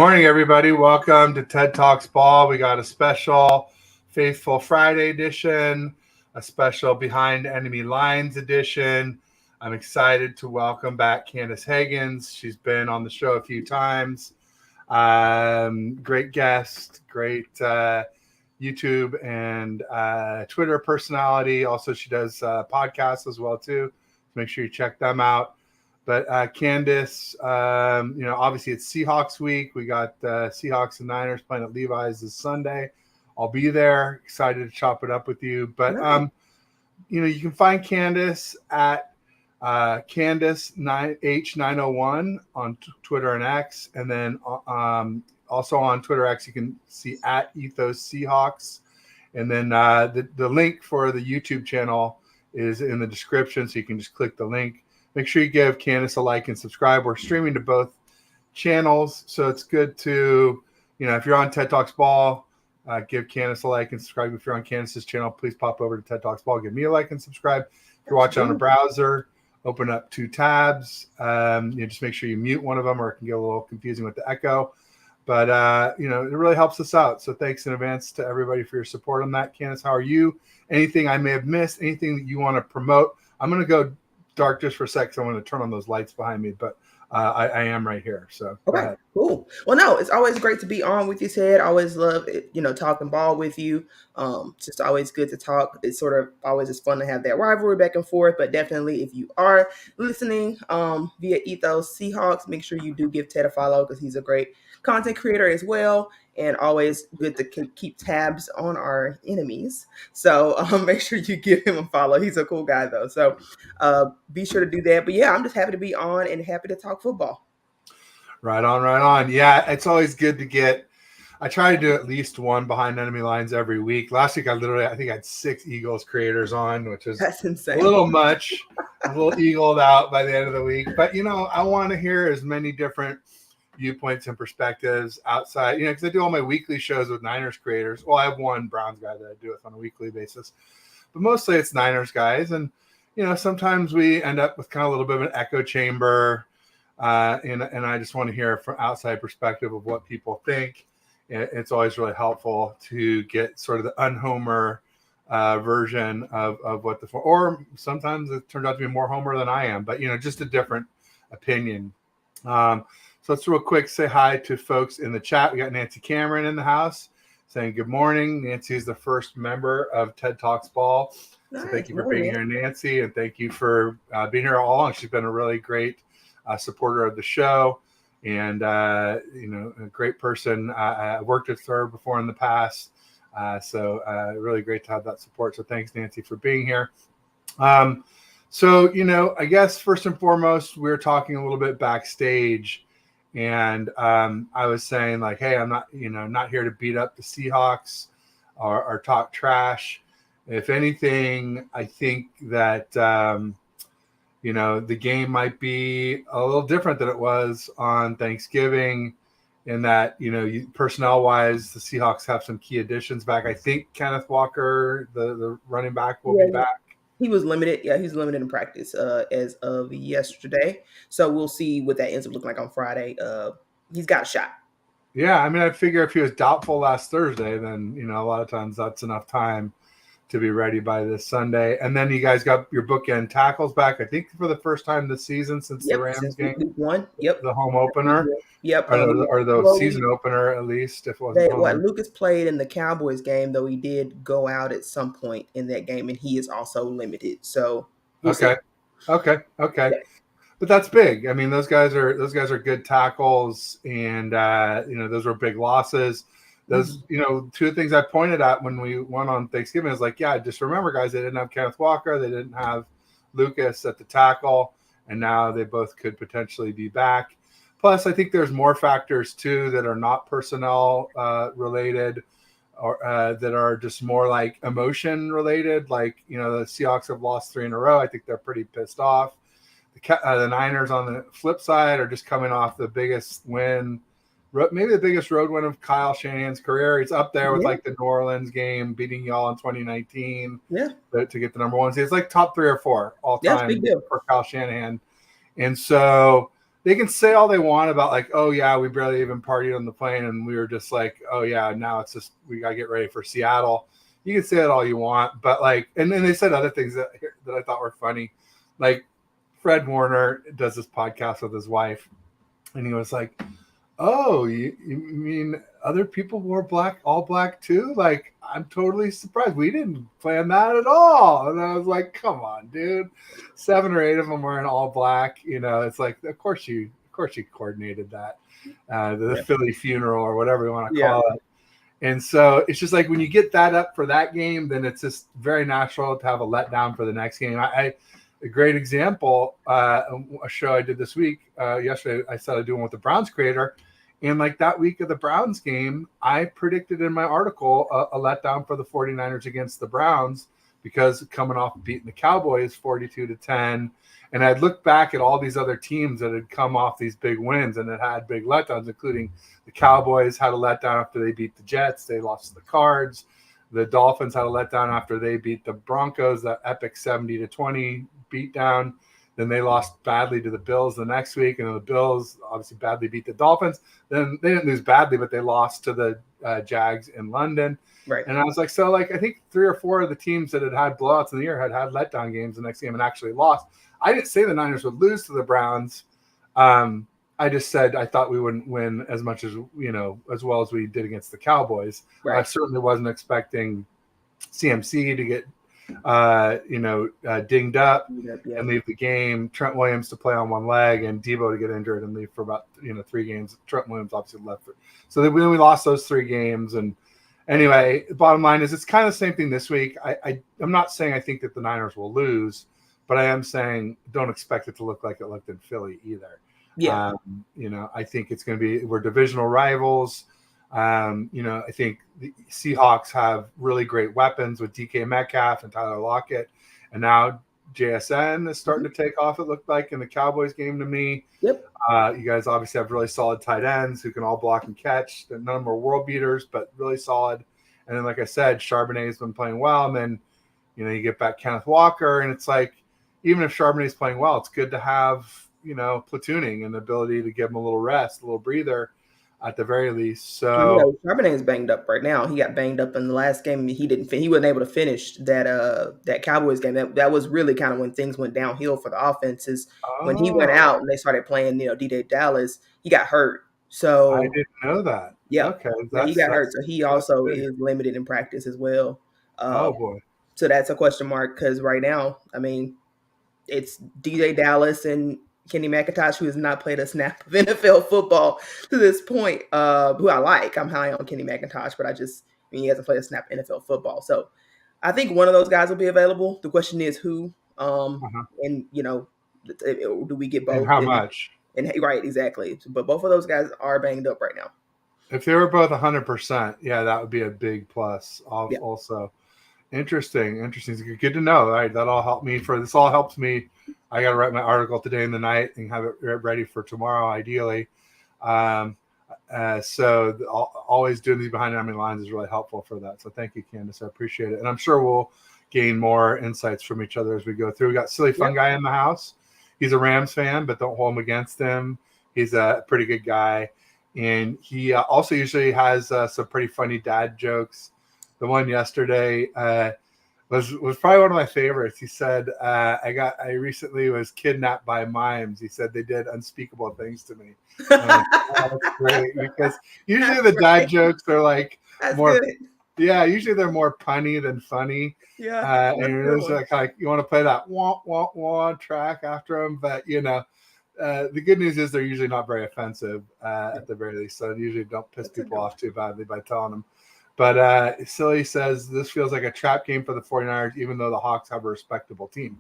morning, everybody. Welcome to TED Talks Ball. We got a special Faithful Friday edition, a special Behind Enemy Lines edition. I'm excited to welcome back Candace Haggans. She's been on the show a few times. Great guest, great YouTube and Twitter personality. Also, she does podcasts as well, too. Make sure you check them out. But Candace, obviously it's Seahawks week. We got Seahawks and Niners playing at Levi's this Sunday. I'll be there. Excited to chop it up with you. But, you can find Candace at Candace H901 on Twitter and X. And then also on Twitter X, you can see at Ethos Seahawks. And then the link for the YouTube channel is in the description, so you can just click the link. Make sure you give Candace a like and subscribe. We're streaming to both channels, so it's good to, if you're on TED Talks Ball, give Candace a like and subscribe. If you're on Candace's channel, please pop over to TED Talks Ball. Give me a like and subscribe. If you're watching on a browser, open up two tabs. Just make sure you mute one of them, or it can get a little confusing with the echo. But, it really helps us out. So thanks in advance to everybody for your support on that. Candace, how are you? Anything I may have missed? Anything that you want to promote? I'm going to go dark just for a sec, so I'm going to turn on those lights behind me, but I am right here. So okay, cool. Well, no, it's always great to be on with you, Ted. I always love it, talking ball with you. Just always good to talk. It's sort of always just fun to have that rivalry back and forth. But definitely, if you are listening via Ethos Seahawks, make sure you do give Ted a follow because he's a great content creator as well. And always good to keep tabs on our enemies. So make sure you give him a follow. He's a cool guy, though. So be sure to do that. But, yeah, I'm just happy to be on and happy to talk football. Right on. Yeah, it's always good to get – I try to do at least one Behind Enemy Lines every week. Last week, I think I had 6 Eagles creators on, which is That's insane. A little much. A little eagled out by the end of the week. But, I want to hear as many different – viewpoints and perspectives outside, because I do all my weekly shows with Niners creators. Well, I have one Browns guy that I do it on a weekly basis, but mostly it's Niners guys. And, sometimes we end up with kind of a little bit of an echo chamber. And I just want to hear from outside perspective of what people think. It's always really helpful to get sort of the unhomer version of what or sometimes it turns out to be more homer than I am, but, just a different opinion. So let's real quick say hi to folks in the chat. We got Nancy Cameron in the house saying good morning. Nancy is the first member of TED Talks Ball. So thank you for being here, Nancy, and thank you for being here all along. She's been a really great supporter of the show and, a great person. I worked with her before in the past. So really great to have that support. So thanks, Nancy, for being here. So, I guess first and foremost, we were talking a little bit backstage. And I was saying like, hey, I'm not here to beat up the Seahawks or talk trash. If anything, I think that, the game might be a little different than it was on Thanksgiving in that, personnel wise, the Seahawks have some key additions back. I think Kenneth Walker, the running back, will be back. He was limited. Yeah, he's limited in practice as of yesterday. So we'll see what that ends up looking like on Friday. He's got a shot. Yeah, I figure if he was doubtful last Thursday, then, a lot of times that's enough time to be ready by this Sunday. And then you guys got your bookend tackles back, I think, for the first time this season since the Rams game. Week 1. Yep. The home opener. Yep. Or the season opener, at least, if it wasn't. Lucas played in the Cowboys game, though he did go out at some point in that game, and he is also limited. So we'll see. Okay. Yeah. But that's big. Those guys are good tackles, and those were big losses. Those, two of the things I pointed at when we went on Thanksgiving is like, yeah, just remember, guys, they didn't have Kenneth Walker, they didn't have Lucas at the tackle, and now they both could potentially be back. Plus, I think there's more factors too that are not personnel related, or that are just more like emotion related. Like, the Seahawks have lost 3 in a row. I think they're pretty pissed off. The Niners on the flip side are just coming off the biggest win, maybe the biggest road win of Kyle Shanahan's career. He's up there with like the New Orleans game, beating y'all in 2019 to get the number 1 seed. It's like top 3 or 4 all time for Kyle Shanahan. And so they can say all they want about like, oh yeah, we barely even partied on the plane, and we were just like, oh yeah, now it's just we gotta get ready for Seattle. You can say it all you want, but like, and then they said other things that I thought were funny, like Fred Warner does this podcast with his wife, and he was like, oh, you mean other people wore all black too? Like, I'm totally surprised. We didn't plan that at all. And I was like, come on, dude. 7 or 8 of them wearing all black. It's like, of course you coordinated that. The Philly funeral or whatever you want to call it. And so it's just like when you get that up for that game, then it's just very natural to have a letdown for the next game. A great example, a show I did this week, yesterday, I started doing with the Browns creator. And like that week of the Browns game, I predicted in my article a letdown for the 49ers against the Browns because coming off beating the Cowboys 42-10. And I'd looked back at all these other teams that had come off these big wins and that had big letdowns, including the Cowboys had a letdown after they beat the Jets. They lost to the Cards. The Dolphins had a letdown after they beat the Broncos, that epic 70-20 beatdown. Then they lost badly to the Bills the next week, and then the Bills obviously badly beat the Dolphins. Then they didn't lose badly, but they lost to the Jags in London. Right. And I was like, so like I think 3 or 4 of the teams that had blowouts in the year had letdown games the next game and actually lost. I didn't say the Niners would lose to the Browns. I just said I thought we wouldn't win as much as as well as we did against the Cowboys. Right. I certainly wasn't expecting CMC to get dinged up and leave the game. Trent Williams to play on one leg and Debo to get injured and leave for about 3 games. Trent Williams obviously left so then we lost those 3 games. And anyway, the bottom line is it's kind of the same thing this week. I'm not saying I think that the Niners will lose, but I am saying don't expect it to look like it looked in Philly either. Yeah. I think it's going to be, we're divisional rivals. I think the Seahawks have really great weapons with DK Metcalf and Tyler Lockett. And now JSN is starting to take off, it looked like, in the Cowboys game to me. Yep. You guys obviously have really solid tight ends who can all block and catch. None of them are world beaters, but really solid. And then, like I said, Charbonnet has been playing well. And then, you get back Kenneth Walker. And it's like, even if Charbonnet is playing well, it's good to have, platooning and the ability to give him a little rest, a little breather at the very least. So Charbonnet is banged up right now. He got banged up in the last game. He wasn't able to finish that Cowboys game. That was really kind of when things went downhill for the offenses. When he went out and they started playing, DJ Dallas, he got hurt. So I didn't know that. Yeah. Okay. He got hurt. So he also is limited in practice as well. Oh boy. So that's a question mark because right now, I mean, it's DJ Dallas and Kenny McIntosh, who has not played a snap of NFL football to this point, who I like. I'm high on Kenny McIntosh, but he hasn't played a snap of NFL football. So I think one of those guys will be available. The question is who, and, do we get both? And how much? And right, exactly. But both of those guys are banged up right now. If they were both 100%, yeah, that would be a big plus also. Interesting. Good to know. All right, that all helped me this all helps me. I got to write my article today in the night and have it ready for tomorrow, ideally. So always doing these behind enemy lines is really helpful for that. So thank you, Candace. I appreciate it. And I'm sure we'll gain more insights from each other as we go through. We got Silly Fun Guy in the house. He's a Rams fan, but don't hold him against him. He's a pretty good guy. And he also usually has some pretty funny dad jokes. The one yesterday was probably one of my favorites. He said, I recently was kidnapped by mimes. He said they did unspeakable things to me. That's great, because usually the dad jokes are like more, usually they're more punny than funny. Yeah. And there's like you want to play that wah wah wah track after them, but the good news is they're usually not very offensive at the very least. So usually don't piss people off too badly by telling them. But Silly says this feels like a trap game for the 49ers, even though the Hawks have a respectable team.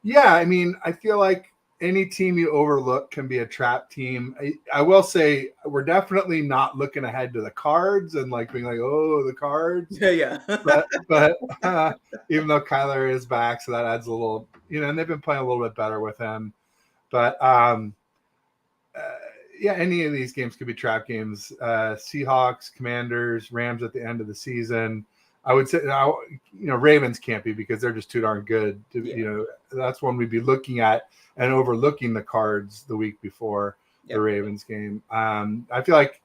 Yeah, I mean, I feel like any team you overlook can be a trap team. I will say we're definitely not looking ahead to the Cards and like being like, oh, the Cards. Yeah. But even though Kyler is back, so that adds a little, and they've been playing a little bit better with him. But any of these games could be trap games. Seahawks, Commanders, Rams at the end of the season. I would say, Ravens can't be because they're just too darn good. That's one we'd be looking at and overlooking the Cards the week before. the Ravens game. I feel like,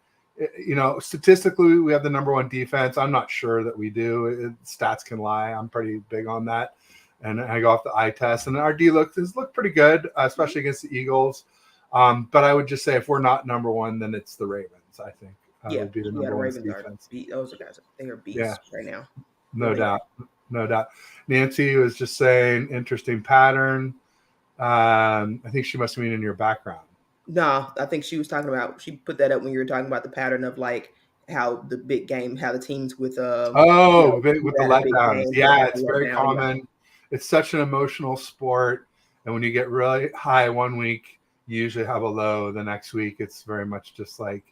statistically, we have the number one defense. I'm not sure that we do. Stats can lie. I'm pretty big on that. And I go off the eye test. And our D has looked pretty good, especially against the Eagles. But I would just say if we're not number one, then it's the Ravens, I think. Would be the number one defense. Those guys, they are beasts right now. No doubt. No doubt. Nancy was just saying, interesting pattern. I think she must mean in your background. No, I think she was talking about, she put that up when you were talking about the pattern of like how the big game, how the teams with with the letdowns. Yeah, it's very common. Yeah. It's such an emotional sport. And when you get really high one week, you usually have a low the next week. It's very much just like,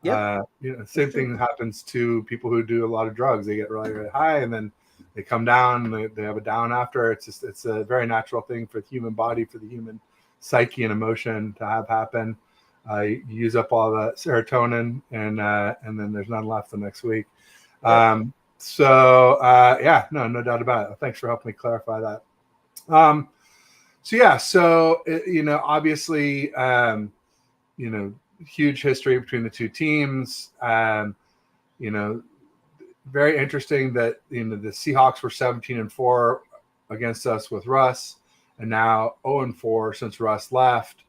same thing happens to people who do a lot of drugs. They get really, really high and then they come down, they have a down after. It's a very natural thing for the human body, for the human psyche and emotion to have happen. You use up all the serotonin and then there's none left the next week. No doubt about it. Thanks for helping me clarify that. Obviously, huge history between the two teams. Very interesting that the Seahawks were 17-4 against us with Russ, and now 0-4 since Russ left.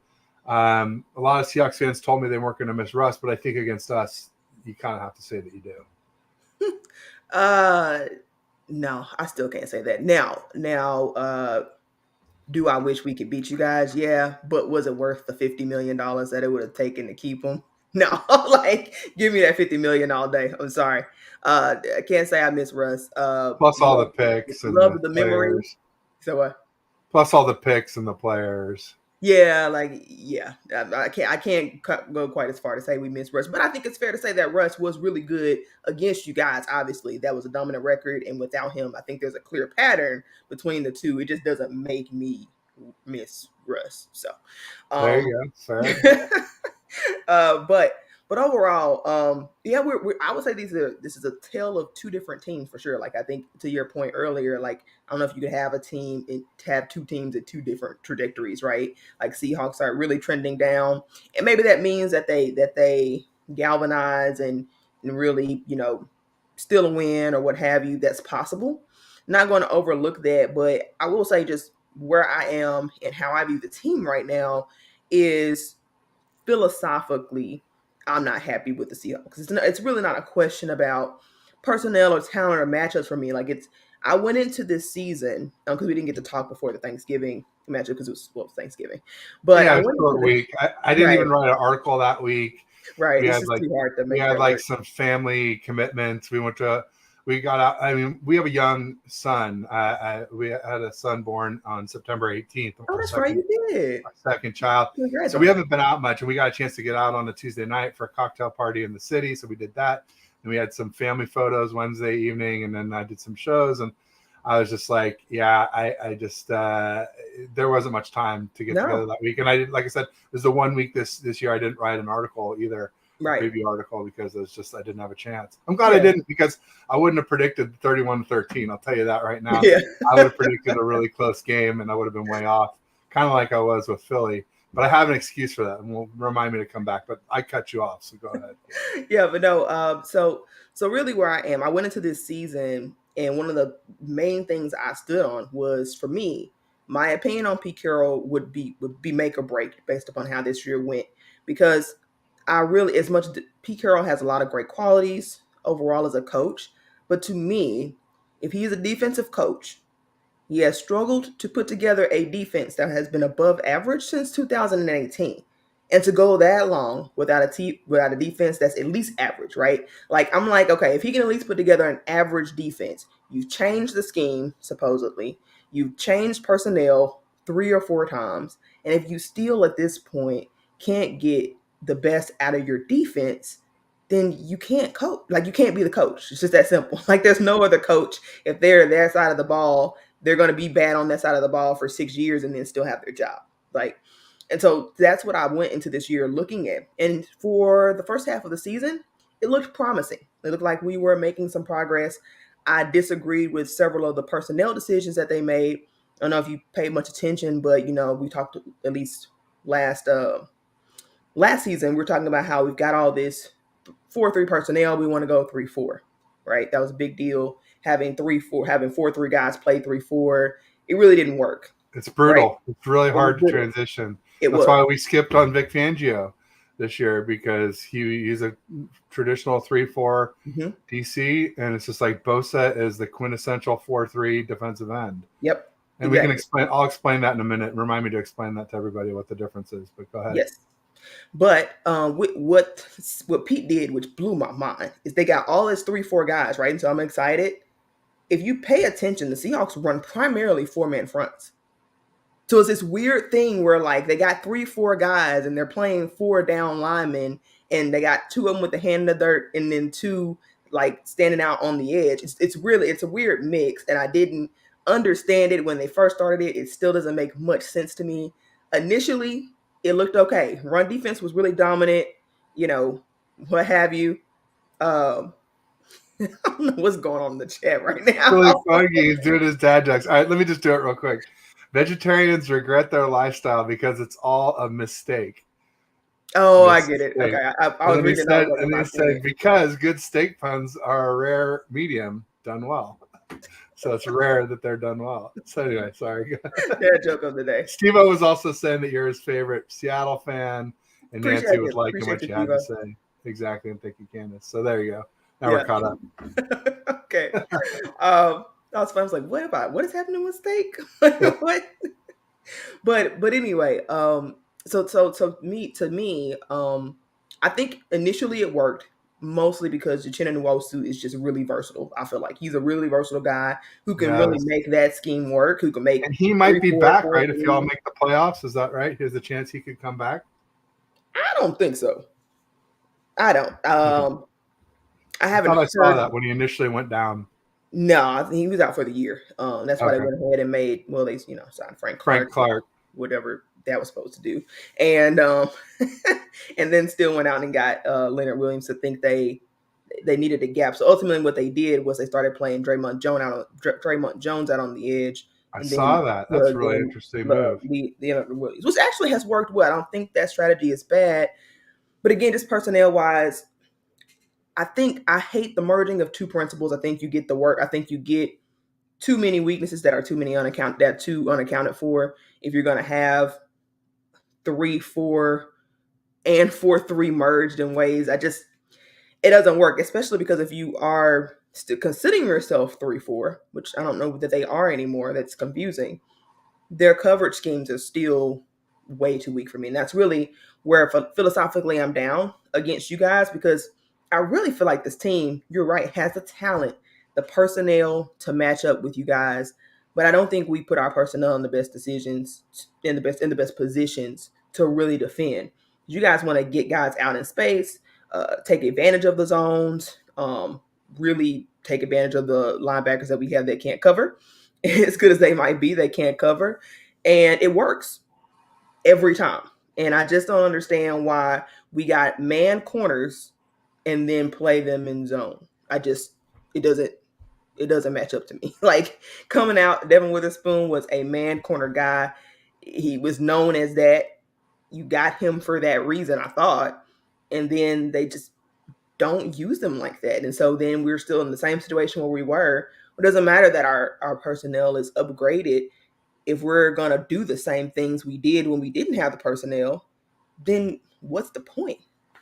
A lot of Seahawks fans told me they weren't going to miss Russ, but I think against us, you kind of have to say that you do. No, I still can't say that. Now, do I wish we could beat you guys? Yeah, but was it worth the $50 million that it would have taken to keep them? No, like give me that $50 million all day. I'm sorry. I can't say I miss Russ. Plus all the picks and love the memories. So what? Plus all the picks and the players. Yeah, I can't go quite as far to say we miss Russ, but I think it's fair to say that Russ was really good against you guys. Obviously, that was a dominant record, and without him, I think there's a clear pattern between the two. It just doesn't make me miss Russ. So there you go. But overall, I would say this is a tale of two different teams for sure. Like I think to your point earlier, like I don't know if you could have a team and have two teams at two different trajectories, right? Like Seahawks are really trending down, and maybe that means that they galvanize and really steal a win or what have you. That's possible. Not going to overlook that, but I will say just where I am and how I view the team right now is philosophically, I'm not happy with the Seahawks. It's really not a question about personnel or talent or matchups for me. Like I went into this season because we didn't get to talk before the Thanksgiving matchup because it was Thanksgiving. But yeah, it was a short week. I didn't even write an article that week. Right, it's just too hard to make. We had some family commitments. We got out. I mean, we have a young son. We had a son born on September 18th. Oh, that's right, you did. Our second child. So we haven't been out much, and we got a chance to get out on a Tuesday night for a cocktail party in the city. So we did that, and we had some family photos Wednesday evening, and then I did some shows, and I was just like, I just there wasn't much time to get together that week, and I did, like I said, it was the 1 week this year I didn't write an article either. Right. Preview article because I didn't have a chance. I'm glad I didn't because I wouldn't have predicted 31-13. I'll tell you that right now. Yeah. I would have predicted a really close game and I would have been way off, kind of like I was with Philly. But I have an excuse for that, and will remind me to come back. But I cut you off, so go ahead. Yeah, but no. So really, where I am, I went into this season, and one of the main things I stood on was, for me, my opinion on Pete Carroll would be make or break based upon how this year went, because as much Pete Carroll has a lot of great qualities overall as a coach, but to me, if he's a defensive coach, he has struggled to put together a defense that has been above average since 2018. And to go that long without a defense that's at least average, right? Like, I'm like, okay, if he can at least put together an average defense, you've changed the scheme, supposedly. You've changed personnel 3 or 4 times. And if you still at this point can't get the best out of your defense, then you can't coach. Like, you can't be the coach. It's just that simple. Like, there's no other coach. If they're their side of the ball, they're going to be bad on that side of the ball for 6 years and then still have their job. Like, and so that's what I went into this year looking at. And for the first half of the season, it looked promising. It looked like we were making some progress. I disagreed with several of the personnel decisions that they made. I don't know if you paid much attention, but we talked at least last last season we're talking about how we've got all this 4-3 personnel. We want to go 3-4, right? That was a big deal. Having 3-4, having 4-3 guys play 3-4. It really didn't work. It's Right? brutal. It's really It was hard to brutal. transition. It That's was. why we skipped on Vic Fangio this year, because he's a traditional 3-4 Mm-hmm. DC, and it's just like Bosa is the quintessential 4-3 defensive end. Yep. And we can explain. I'll explain that in a minute. Remind me to explain that to everybody what the difference is. But go ahead. Yes. But what Pete did, which blew my mind, is they got all his 3-4 guys, right? And so I'm excited. If you pay attention, the Seahawks run primarily 4-man fronts. So it's this weird thing where like they got 3-4 guys and they're playing 4 down linemen, and they got 2 of them with the hand in the dirt and then 2 like standing out on the edge. It's a weird mix, and I didn't understand it when they first started it. It still doesn't make much sense to me. Initially, it looked okay. Run defense was really dominant, what have you. I don't know what's going on in the chat right now. Really funny. He's doing his dad jokes. All right, let me just do it real quick. Vegetarians regret their lifestyle because it's all a mistake. Oh, I get it. Okay, I was reading that. And they said because good steak puns are a rare medium done well. So it's rare that they're done well. So anyway, sorry. Dad joke of the day. Steve-O was also saying that you're his favorite Seattle fan, and Nancy was liking what you had to say. Exactly, and thank you, Candace. So there you go. Now we're caught up. Okay. I was like, what is happening with steak? What? But anyway, so to me, I think initially it worked mostly because Uchenna Nwosu is just really versatile. I feel like he's a really versatile guy who can really make that scheme work. Who can make, and he might be back, right? If y'all make the playoffs, is that right? There's a chance he could come back. I don't think so. I don't. I haven't. I saw that when he initially went down. No, I think he was out for the year. That's why they went ahead and made, they signed Frank Clark, whatever that was supposed to do, and and then still went out and got Leonard Williams to think they needed a gap. So ultimately, what they did was they started playing Draymond Jones out on the edge. I saw that. That's a really interesting move. Leonard Williams, which actually has worked well. I don't think that strategy is bad, but again, just personnel wise, I think I hate the merging of 2 principles. I think you get the work. I think you get too many weaknesses that are too unaccounted for. If you're going to have 3-4 and 4-3 merged in ways, it doesn't work, especially because if you are still considering yourself 3-4, which I don't know that they are anymore, that's confusing, their coverage schemes are still way too weak for me. And that's really where philosophically I'm down against you guys, because I really feel like this team, you're right, has the talent, the personnel to match up with you guys. But I don't think we put our personnel in the best decisions, in the best positions to really defend. You guys want to get guys out in space, take advantage of the zones, really take advantage of the linebackers that we have that can't cover. As good as they might be, they can't cover. And it works every time. And I just don't understand why we got man corners and then play them in zone. It doesn't match up to me. Like coming out, Devin Witherspoon was a man corner guy. He was known as that. You got him for that reason, I thought. And then they just don't use them like that. And so then we're still in the same situation where we were. It doesn't matter that our personnel is upgraded. If we're going to do the same things we did when we didn't have the personnel, then what's the point?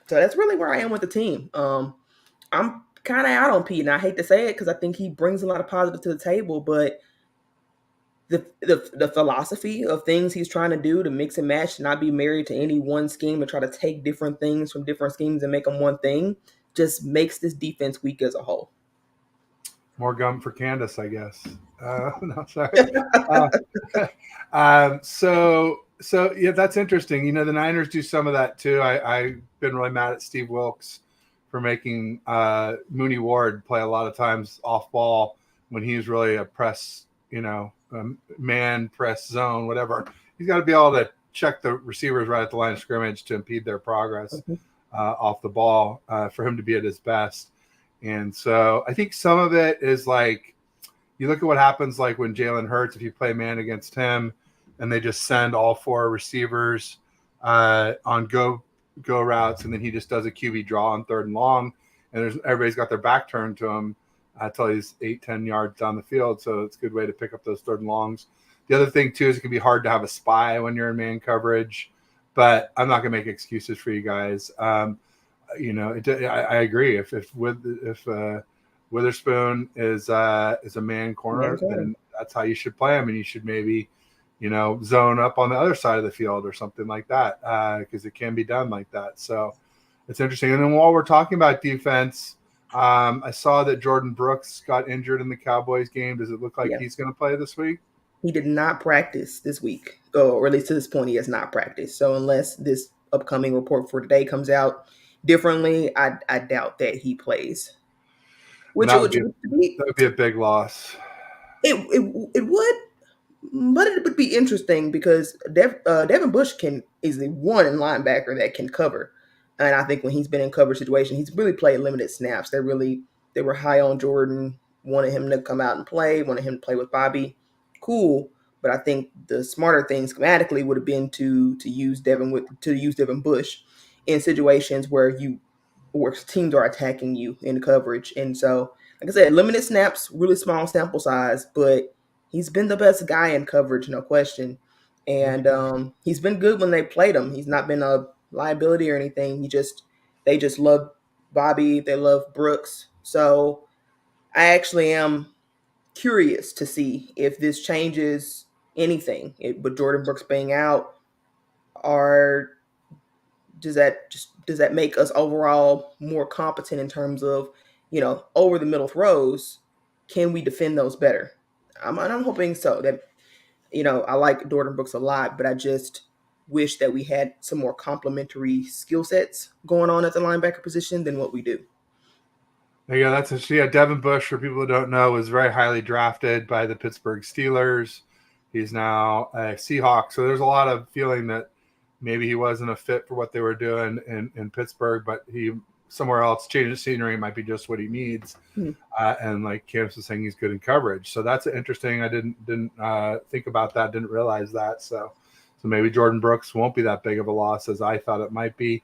So that's really where I am with the team. I'm kind of out on Pete, and I hate to say it because I think he brings a lot of positive to the table, but the philosophy of things he's trying to do to mix and match, not be married to any one scheme, and try to take different things from different schemes and make them one thing, just makes this defense weak as a whole. More gum for Candace, I guess. No, sorry. So yeah, that's interesting. The Niners do some of that too. I've been really mad at Steve Wilkes for making Mooney Ward play a lot of times off ball when he's really a press, man press zone, whatever. He's got to be able to check the receivers right at the line of scrimmage to impede their progress off the ball for him to be at his best. And so I think some of it is like, you look at what happens like when Jalen Hurts, if you play man against him and they just send all 4 receivers on go go routes, and then he just does a QB draw on 3rd and long, and everybody's got their back turned to him until he's 8-10 yards down the field. So it's a good way to pick up those 3rd and longs. The other thing too is it can be hard to have a spy when you're in man coverage, but I'm not gonna make excuses for you guys. I agree. If Witherspoon is a man corner, then that's how you should play him, and you should maybe, zone up on the other side of the field or something like that, because it can be done like that. So it's interesting. And then while we're talking about defense, I saw that Jordan Brooks got injured in the Cowboys game. Does it look like he's going to play this week? He did not practice this week, or at least to this point, he has not practiced. So unless this upcoming report for today comes out differently, I doubt that he plays. That would be a big loss. It would, but it would be interesting because Devin Bush is the one linebacker that can cover, and I think when he's been in coverage situation, he's really played limited snaps. They were high on Jordan, wanted him to come out and play, wanted him to play with Bobby. Cool, but I think the smarter thing schematically would have been to use Devin Bush in situations where teams are attacking you in coverage. And so, like I said, limited snaps, really small sample size, but he's been the best guy in coverage, no question. And he's been good when they played him. He's not been a liability or anything. They just love Bobby. They love Brooks. So I actually am curious to see if this changes anything with Jordan Brooks being out, or does that make us overall more competent in terms of, over the middle throws? Can we defend those better? I'm hoping so. That, I like Jordan Brooks a lot, but I just wish that we had some more complementary skill sets going on at the linebacker position than what we do. Yeah, Devin Bush, for people who don't know, was very highly drafted by the Pittsburgh Steelers. He's now a Seahawk, so there's a lot of feeling that maybe he wasn't a fit for what they were doing in Pittsburgh, but he somewhere else, change of scenery might be just what he needs. And like Candace was saying, he's good in coverage. So that's interesting. I didn't think about that, didn't realize that. So maybe Jordan Brooks won't be that big of a loss as I thought it might be.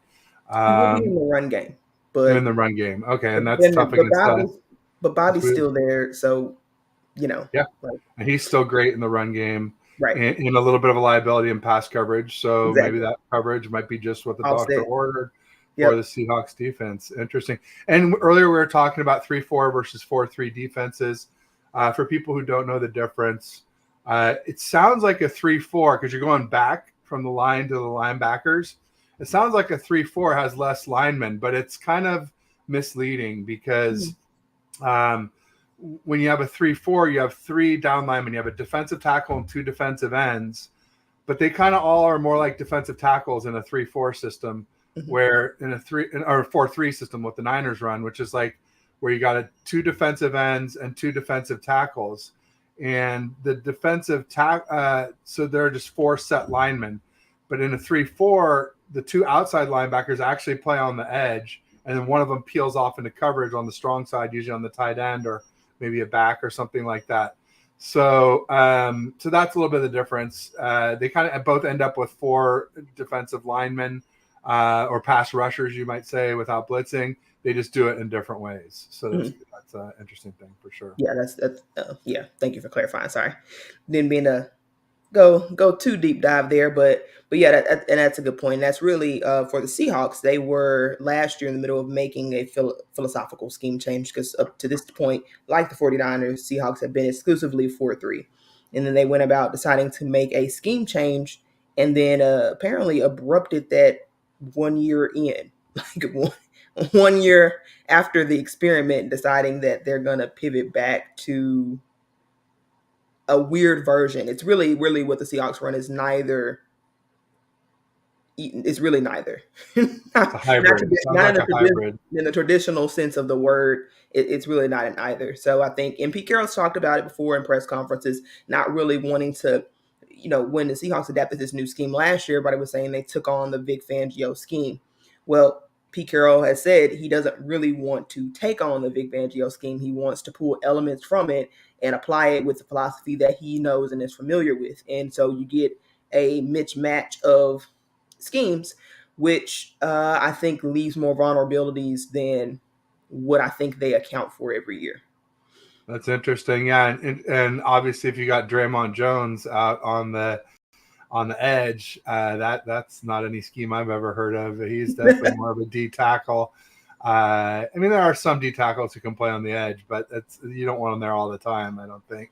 He will be in the run game. But in the run game. Okay, and that's tough against but Bobby's still there, so Yeah. And he's still great in the run game. Right. And a little bit of a liability in pass coverage. So maybe that coverage might be just what the doctor ordered for the Seahawks defense. Interesting. And earlier we were talking about 3-4 versus 4-3 defenses. For people who don't know the difference, it sounds like a 3-4 because you're going back from the line to the linebackers. It sounds like a 3-4 has less linemen, but it's kind of misleading because when you have a 3-4, you have 3 down linemen. You have a defensive tackle and 2 defensive ends, but they kind of all are more like defensive tackles in a 3-4 system, where in a 4-3 system what the Niners run, which is like where you got 2 defensive ends and 2 defensive tackles, and the defensive so there are just 4 set linemen. But in a 3-4, the 2 outside linebackers actually play on the edge, and then one of them peels off into coverage on the strong side, usually on the tight end or maybe a back or something like that. So so that's a little bit of the difference. They kind of both end up with 4 defensive linemen or pass rushers, you might say, without blitzing. They just do it in different ways. So that's an interesting thing for sure. Yeah, that's thank you for clarifying. Sorry, didn't mean to go too deep dive there, but yeah, and that's a good point. And that's really for the Seahawks. They were last year in the middle of making a philosophical scheme change, because up to this point, like the 49ers, Seahawks have been exclusively 4-3, and then they went about deciding to make a scheme change, and then apparently abrupted that 1 year in, like 1 year after the experiment, deciding that they're gonna pivot back to a weird version. It's really what the Seahawks run is neither. It's really neither. Not a hybrid. In the traditional sense of the word, it's really not an either. So I think, and Pete Carroll's talked about it before in press conferences, not really wanting to, when the Seahawks adapted this new scheme last year, everybody was saying they took on the Vic Fangio scheme. Well, Pete Carroll has said he doesn't really want to take on the Vic Fangio scheme. He wants to pull elements from it and apply it with the philosophy that he knows and is familiar with. And so you get a mismatch of schemes, which I think leaves more vulnerabilities than what I think they account for every year. That's interesting. Yeah, and obviously, if you got Draymond Jones out on the edge, that's not any scheme I've ever heard of. He's definitely more of a D tackle. I mean, there are some D tackles who can play on the edge, but you don't want them there all the time, I don't think.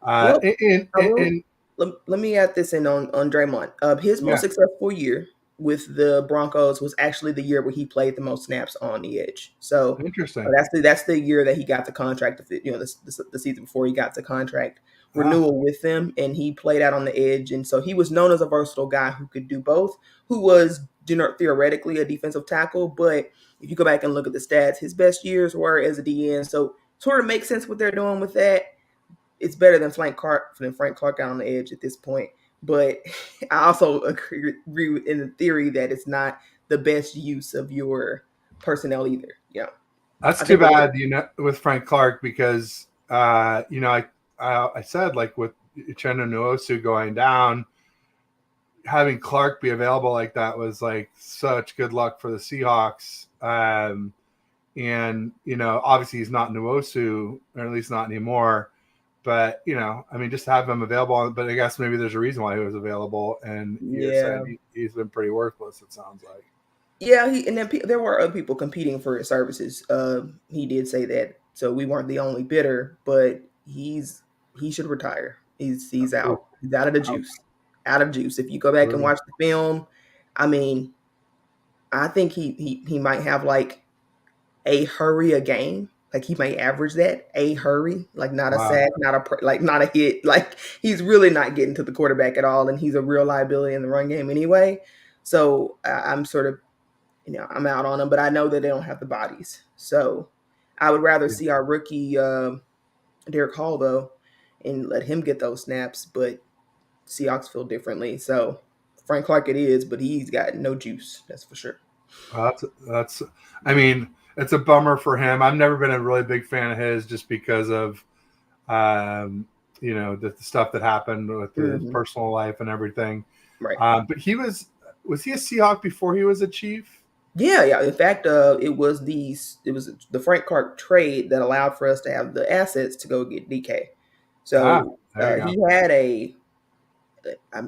Well, And let me add this in on Draymond. His most yeah, successful year with the Broncos was actually the year where he played the most snaps on the edge. So interesting. that's the year that he got the contract. The season before he got the contract renewal with them, and he played out on the edge, and so he was known as a versatile guy who could do both. Who was theoretically a defensive tackle, but if you go back and look at the stats, his best years were as a DN. So sort of makes sense what they're doing with that. It's better than Frank Clark out on the edge at this point. But I also agree in the theory that it's not the best use of your personnel either. Yeah, That's I too think bad, with Frank Clark, because I said, like, with Uchenna Nwosu going down, having Clark be available like that was like such good luck for the Seahawks. And obviously he's not Nwosu, or at least not anymore. But I mean, just have him available. But I guess maybe there's a reason why he was available, and you're saying he's been pretty worthless, it sounds like. Yeah, there were other people competing for his services. He did say that, so we weren't the only bidder. But he should retire. He's out. He's out of the juice. Out of juice. If you go back and watch the film, I mean, I think he might have like a hurry a game. Like he might average that a hurry, like not a sack, not a hit. Like he's really not getting to the quarterback at all, and he's a real liability in the run game anyway. So I'm sort of, I'm out on him, but I know that they don't have the bodies. So I would rather see our rookie Derek Hall though, and let him get those snaps. But Seahawks feel differently. So Frank Clark it is, but he's got no juice. That's for sure. That's. I mean, it's a bummer for him. I've never been a really big fan of his, just because of, the stuff that happened with his personal life and everything. Right. But he was he a Seahawk before he was a Chief? Yeah. In fact, it was the Frank Clark trade that allowed for us to have the assets to go get DK. So he had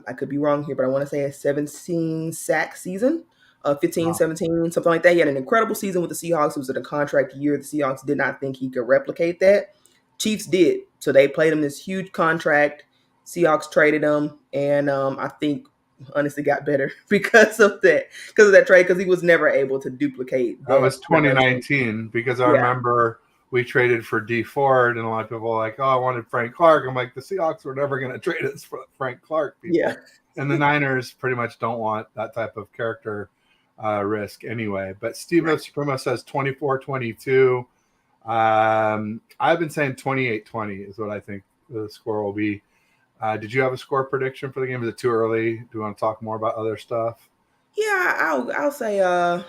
I could be wrong here, but I want to say a 17 sack season, 15, 17, something like that. He had an incredible season with the Seahawks. It was in a contract year. The Seahawks did not think he could replicate that. Chiefs did. So they played him this huge contract. Seahawks traded him, and I think honestly got better because of that trade, because he was never able to duplicate that was 2019, because I remember we traded for D Ford, and a lot of people were like, oh, I wanted Frank Clark. I'm like, the Seahawks were never going to trade us for Frank Clark, people. Yeah. And the Niners pretty much don't want that type of character risk anyway. But Steve Supremo says 24-22. I've been saying 28-20 is what I think the score will be. Did you have a score prediction for the game? Is it too early? Do you want to talk more about other stuff? Yeah, I'll say I'll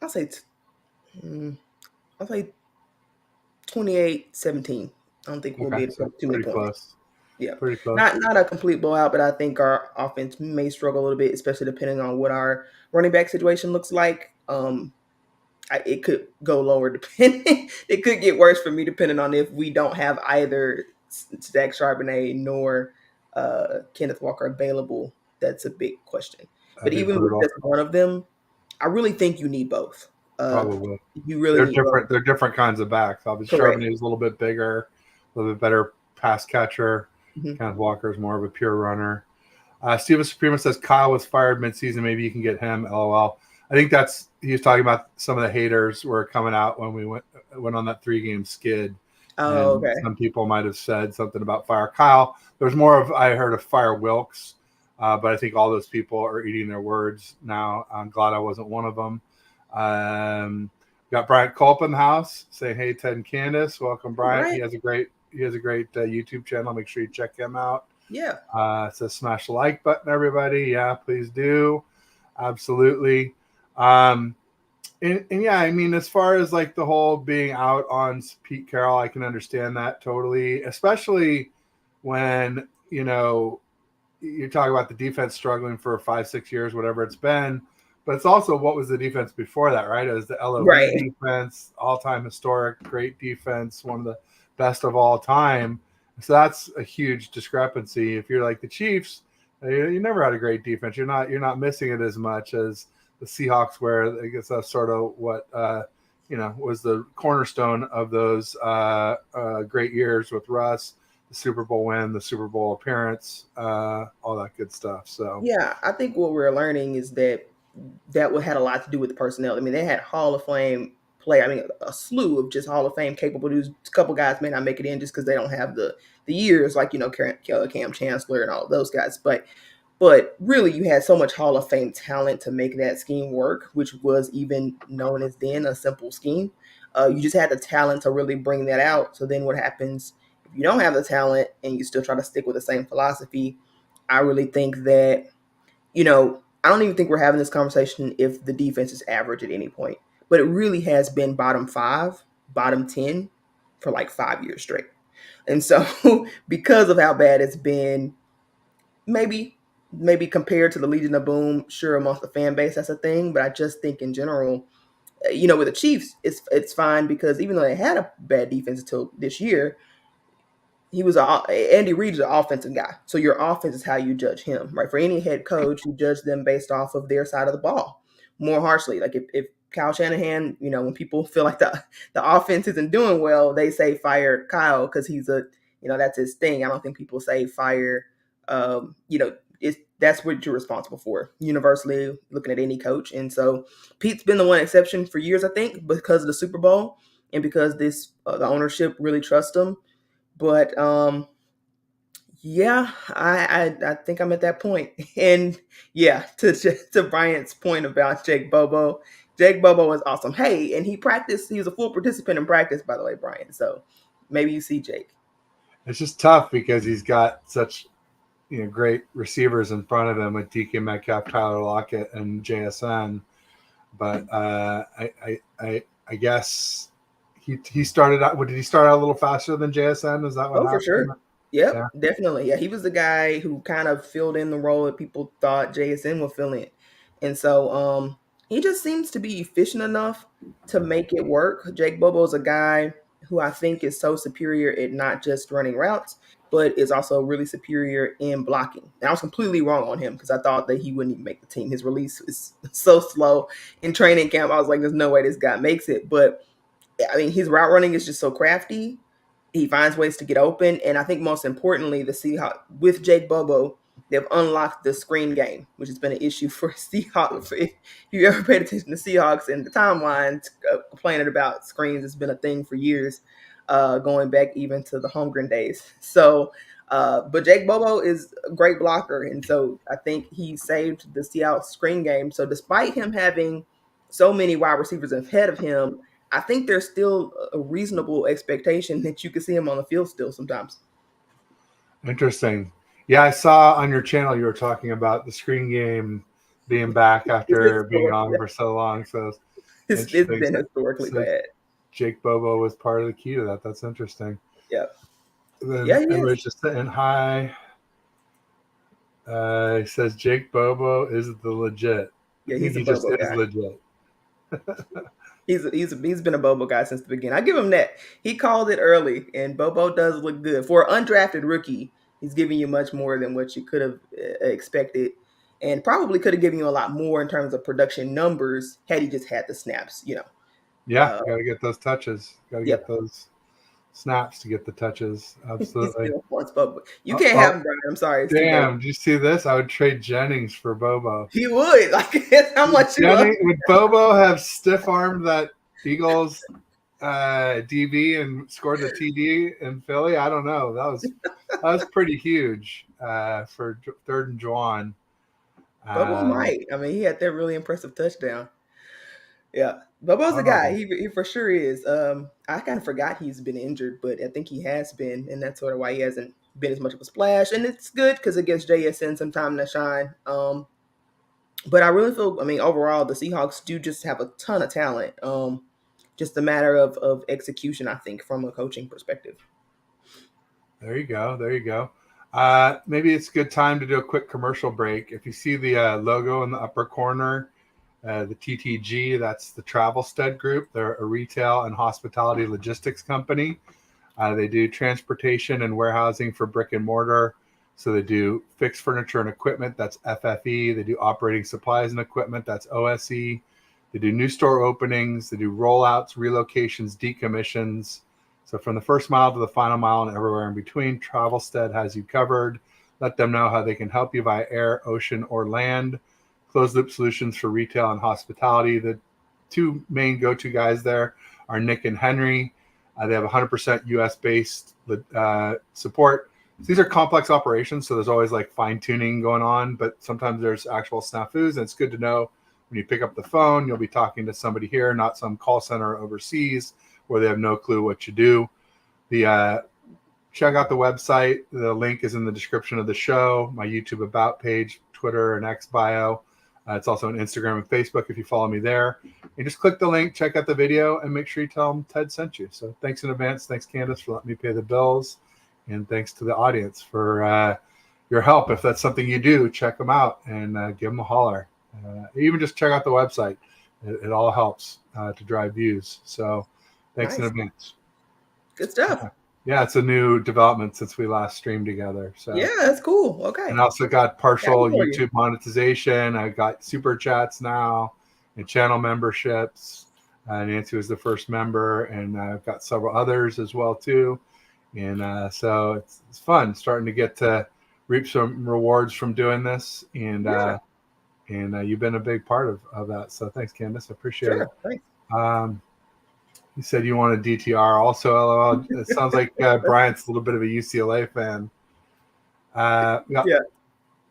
say 28-17. I don't think we'll be too many points. Close. Yeah, pretty close. Not a complete blowout, but I think our offense may struggle a little bit, especially depending on what our running back situation looks like. It could go lower depending. It could get worse for me depending on if we don't have either Zach Charbonnet nor Kenneth Walker available. That's a big question. But even with just one of them, I really think you need both. Probably. You really need different. both. They're different kinds of backs. Obviously, Charbonnet is a little bit bigger, a little bit better pass catcher. Kenneth Walker is more of a pure runner. Steven Suprema says Kyle was fired midseason. Maybe you can get him. LOL. I think he was talking about some of the haters were coming out when we went on that 3-game skid. Oh, okay. Some people might have said something about fire Kyle. There's more of, I heard of fire Wilkes, but I think all those people are eating their words now. I'm glad I wasn't one of them. Got Bryant Culp in the house saying, hey, Ted and Candace. Welcome, Bryant. Right. He has a great YouTube channel. Make sure you check him out. Yeah. It says smash the like button, everybody. Yeah, please do. Absolutely. And yeah, I mean, as far as like the whole being out on Pete Carroll, I can understand that totally, especially when, you're talking about the defense struggling for 5, 6 years, whatever it's been. But it's also what was the defense before that, right? It was the LOV Right. defense, all-time historic, great defense, one of the best of all time. So that's a huge discrepancy. If you're like the Chiefs, you never had a great defense. You're not missing it as much as the Seahawks, where I guess that's sort of what was the cornerstone of those great years with Russ, the Super Bowl win, the Super Bowl appearance, all that good stuff. So Yeah, I think what we're learning is that had a lot to do with the personnel. I mean, they had Hall of Fame play. I mean, a slew of just Hall of Fame capable dudes. A couple guys may not make it in just because they don't have the years, like Cam Chancellor and all of those guys. But really, you had so much Hall of Fame talent to make that scheme work, which was even known as then a simple scheme. You just had the talent to really bring that out. So then what happens if you don't have the talent and you still try to stick with the same philosophy? I really think that, I don't even think we're having this conversation if the defense is average at any point, but it really has been bottom five, bottom 10 for like 5 years straight. And so, because of how bad it's been, maybe compared to the Legion of Boom, sure, amongst the fan base, that's a thing. But I just think in general, with the Chiefs, it's fine because even though they had a bad defense until this year, Andy Reid is an offensive guy. So your offense is how you judge him, right? For any head coach, you judge them based off of their side of the ball more harshly. Like if Kyle Shanahan, when people feel like the offense isn't doing well, they say fire Kyle because that's his thing. I don't think people say fire. That's what you're responsible for universally looking at any coach. And so Pete's been the one exception for years, I think, because of the Super Bowl and because the ownership really trusts him. But yeah, I think I'm at that point. And yeah, to Bryant's point about Jake Bobo was awesome. Hey, and he practiced. He was a full participant in practice, by the way, Bryant. So maybe you see Jake. it's just tough because he's got such great receivers in front of him with DK Metcalf, Tyler Lockett, and JSN. But I guess he started out. Did he start out a little faster than JSN? Is that what Oh, for happened? sure. Yep, Yeah. definitely. Yeah, he was the guy who kind of filled in the role that people thought JSN would fill in. And so he just seems to be efficient enough to make it work. Jake Bobo is a guy who I think is so superior at not just running routes, but is also really superior in blocking. And I was completely wrong on him because I thought that he wouldn't even make the team. His release is so slow in training camp. I was like, there's no way this guy makes it. But I mean, his route running is just so crafty. He finds ways to get open, and I think most importantly, the Seahawks with Jake Bobo, they've unlocked the screen game, which has been an issue for Seahawks. If you ever paid attention to Seahawks and the timeline, complaining about screens has been a thing for years, going back even to the Holmgren days. So, but Jake Bobo is a great blocker, and so I think he saved the Seahawks screen game. So, despite him having so many wide receivers ahead of him, I think there's still a reasonable expectation that you can see him on the field still sometimes. Interesting. Yeah, I saw on your channel you were talking about the screen game being back after being on for so long. So It's interesting. been historically So bad. Jake Bobo was part of the key to that. That's interesting. Yeah. And then Yeah, he is. everybody's just saying hi. He says Jake Bobo is the legit. Yeah, I think he's a he just Bobo is guy. legit. He's been a Bobo guy since the beginning. I give him that. He called it early, and Bobo does look good for an undrafted rookie. He's giving you much more than what you could have expected, and probably could have given you a lot more in terms of production numbers had he just had the snaps. Yeah, Uh, got to get those touches. Got to yep. get those snaps to get the touches. He Absolutely. still wants Bobo. You Oh, can't have oh, him, Brian. I'm sorry, it's too late. damn. Did you see this? I would trade Jennings for Bobo. He would like that's how much you love. Would Bobo have stiff armed that Eagles DB and scored the TD in Philly? I don't know. That was pretty huge for third and Juwan. Bobo might. I mean, he had that really impressive touchdown. Yeah, Bobo's a guy. Oh, He for sure is. I kind of forgot he's been injured, but I think he has been, and that's sort of why he hasn't been as much of a splash. And it's good because it gives JSN some time to shine. But I really feel, I mean, overall, the Seahawks do just have a ton of talent. Just a matter of execution, I think, from a coaching perspective. there you go. There you go. Maybe it's a good time to do a quick commercial break. If you see the logo in the upper corner, the TTG, that's the Travel Stud Group. They're a retail and hospitality logistics company. They do transportation and warehousing for brick and mortar. So they do fixed furniture and equipment, that's FFE. They do operating supplies and equipment, that's OSE. They do new store openings. They do rollouts, relocations, decommissions. So from the first mile to the final mile and everywhere in between, Travelstead has you covered. Let them know how they can help you via air, ocean, or land. Closed loop solutions for retail and hospitality. The two main go-to guys there are Nick and Henry. They have 100% US based support. So these are complex operations, so there's always like fine tuning going on, but sometimes there's actual snafus, and it's good to know when you pick up the phone, you'll be talking to somebody here, not some call center overseas where they have no clue what you do. The check out the website. The link is in the description of the show, my YouTube about page, Twitter and X bio. It's also on Instagram and Facebook if you follow me there. And just click the link, check out the video, and make sure you tell them Ted sent you. So thanks in advance. Thanks, Candace, for letting me pay the bills. And thanks to the audience for your help. If that's something you do, check them out and give them a holler. Even just check out the website. It all helps to drive views. So thanks in advance. Good stuff. Yeah, it's a new development since we last streamed together. So yeah, that's cool. Okay. And I also got partial YouTube monetization. I got super chats now and channel memberships. Nancy was the first member, and I've got several others as well too. And so it's fun starting to get to reap some rewards from doing this. And you've been a big part of that. So thanks, Candace. I appreciate it. Thanks. You said you want a DTR also, LOL. It sounds like Bryant's a little bit of a UCLA fan.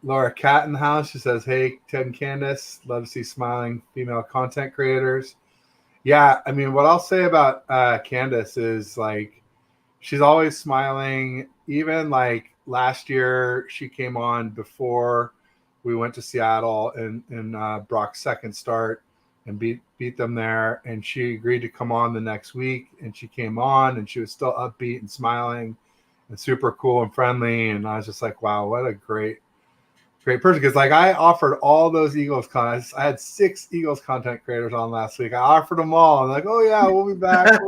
Laura Cat in the house. She says, hey, Ted and Candace, love to see smiling female content creators. Yeah, I mean, what I'll say about Candace is, like, she's always smiling. Even, like, last year, she came on before we went to Seattle in Brock's second start and beat them there. And she agreed to come on the next week. And she came on, and she was still upbeat and smiling and super cool and friendly. And I was just like, wow, what a great person. Because, like, I offered all those Eagles content. I had 6 Eagles content creators on last week. I offered them all. I'm like, oh yeah, we'll be back.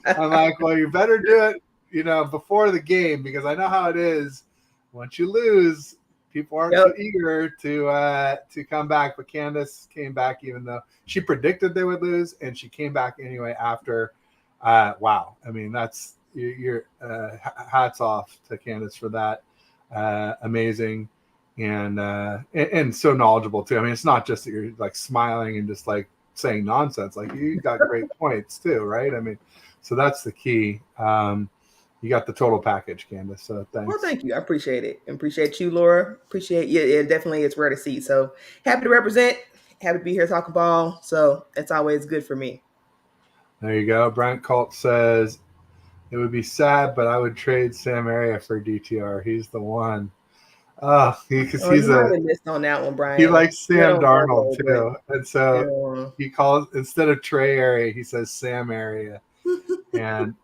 I'm like, well, you better do it, before the game, because I know how it is. Once you lose, people aren't so eager to come back. But Candace came back, even though she predicted they would lose, and she came back anyway after. Wow. I mean, that's your hats off to Candace for that. Amazing. And so knowledgeable too. I mean, it's not just that you're like smiling and just like saying nonsense. Like, you got great points too, right? I mean, so that's the key. You got the total package, Candace. So thanks. Well, thank you. I appreciate it. Appreciate you, Laura. Appreciate you. Yeah, definitely, it's rare to see. So happy to represent. Happy to be here talking ball. So it's always good for me. There you go. Brent Colt says it would be sad, but I would trade Sam Area for DTR. He's the one. Because he's missed on that one, Brian. He likes Sam Darnold too, and so he calls, instead of Trey Area, he says Sam Area, and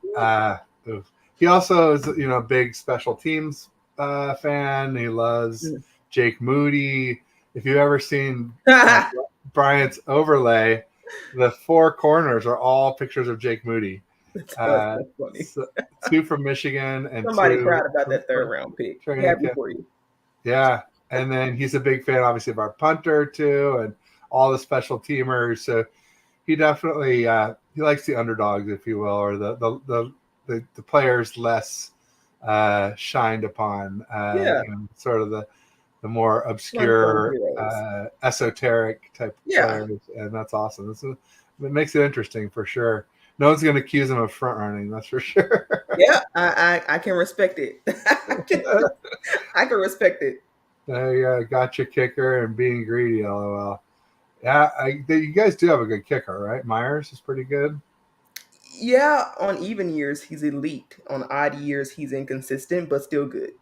he also is a big special teams fan. He loves Jake Moody. If you've ever seen Bryant's overlay, the 4 corners are all pictures of Jake Moody. That's funny. 2 from Michigan and somebody 2 proud about that 3rd round pick. Happy for you. Yeah, and then he's a big fan, obviously, of our punter too, and all the special teamers. So he definitely he likes the underdogs, if you will, or the players less shined upon. Sort of the more obscure, esoteric type players, and that's awesome. It makes it interesting for sure. No one's going to accuse him of front running, that's for sure. Yeah, I can respect it. I can respect it. Got your kicker and being greedy, LOL. Yeah, you guys do have a good kicker, right? Myers is pretty good. Yeah, on even years, he's elite. On odd years, he's inconsistent, but still good.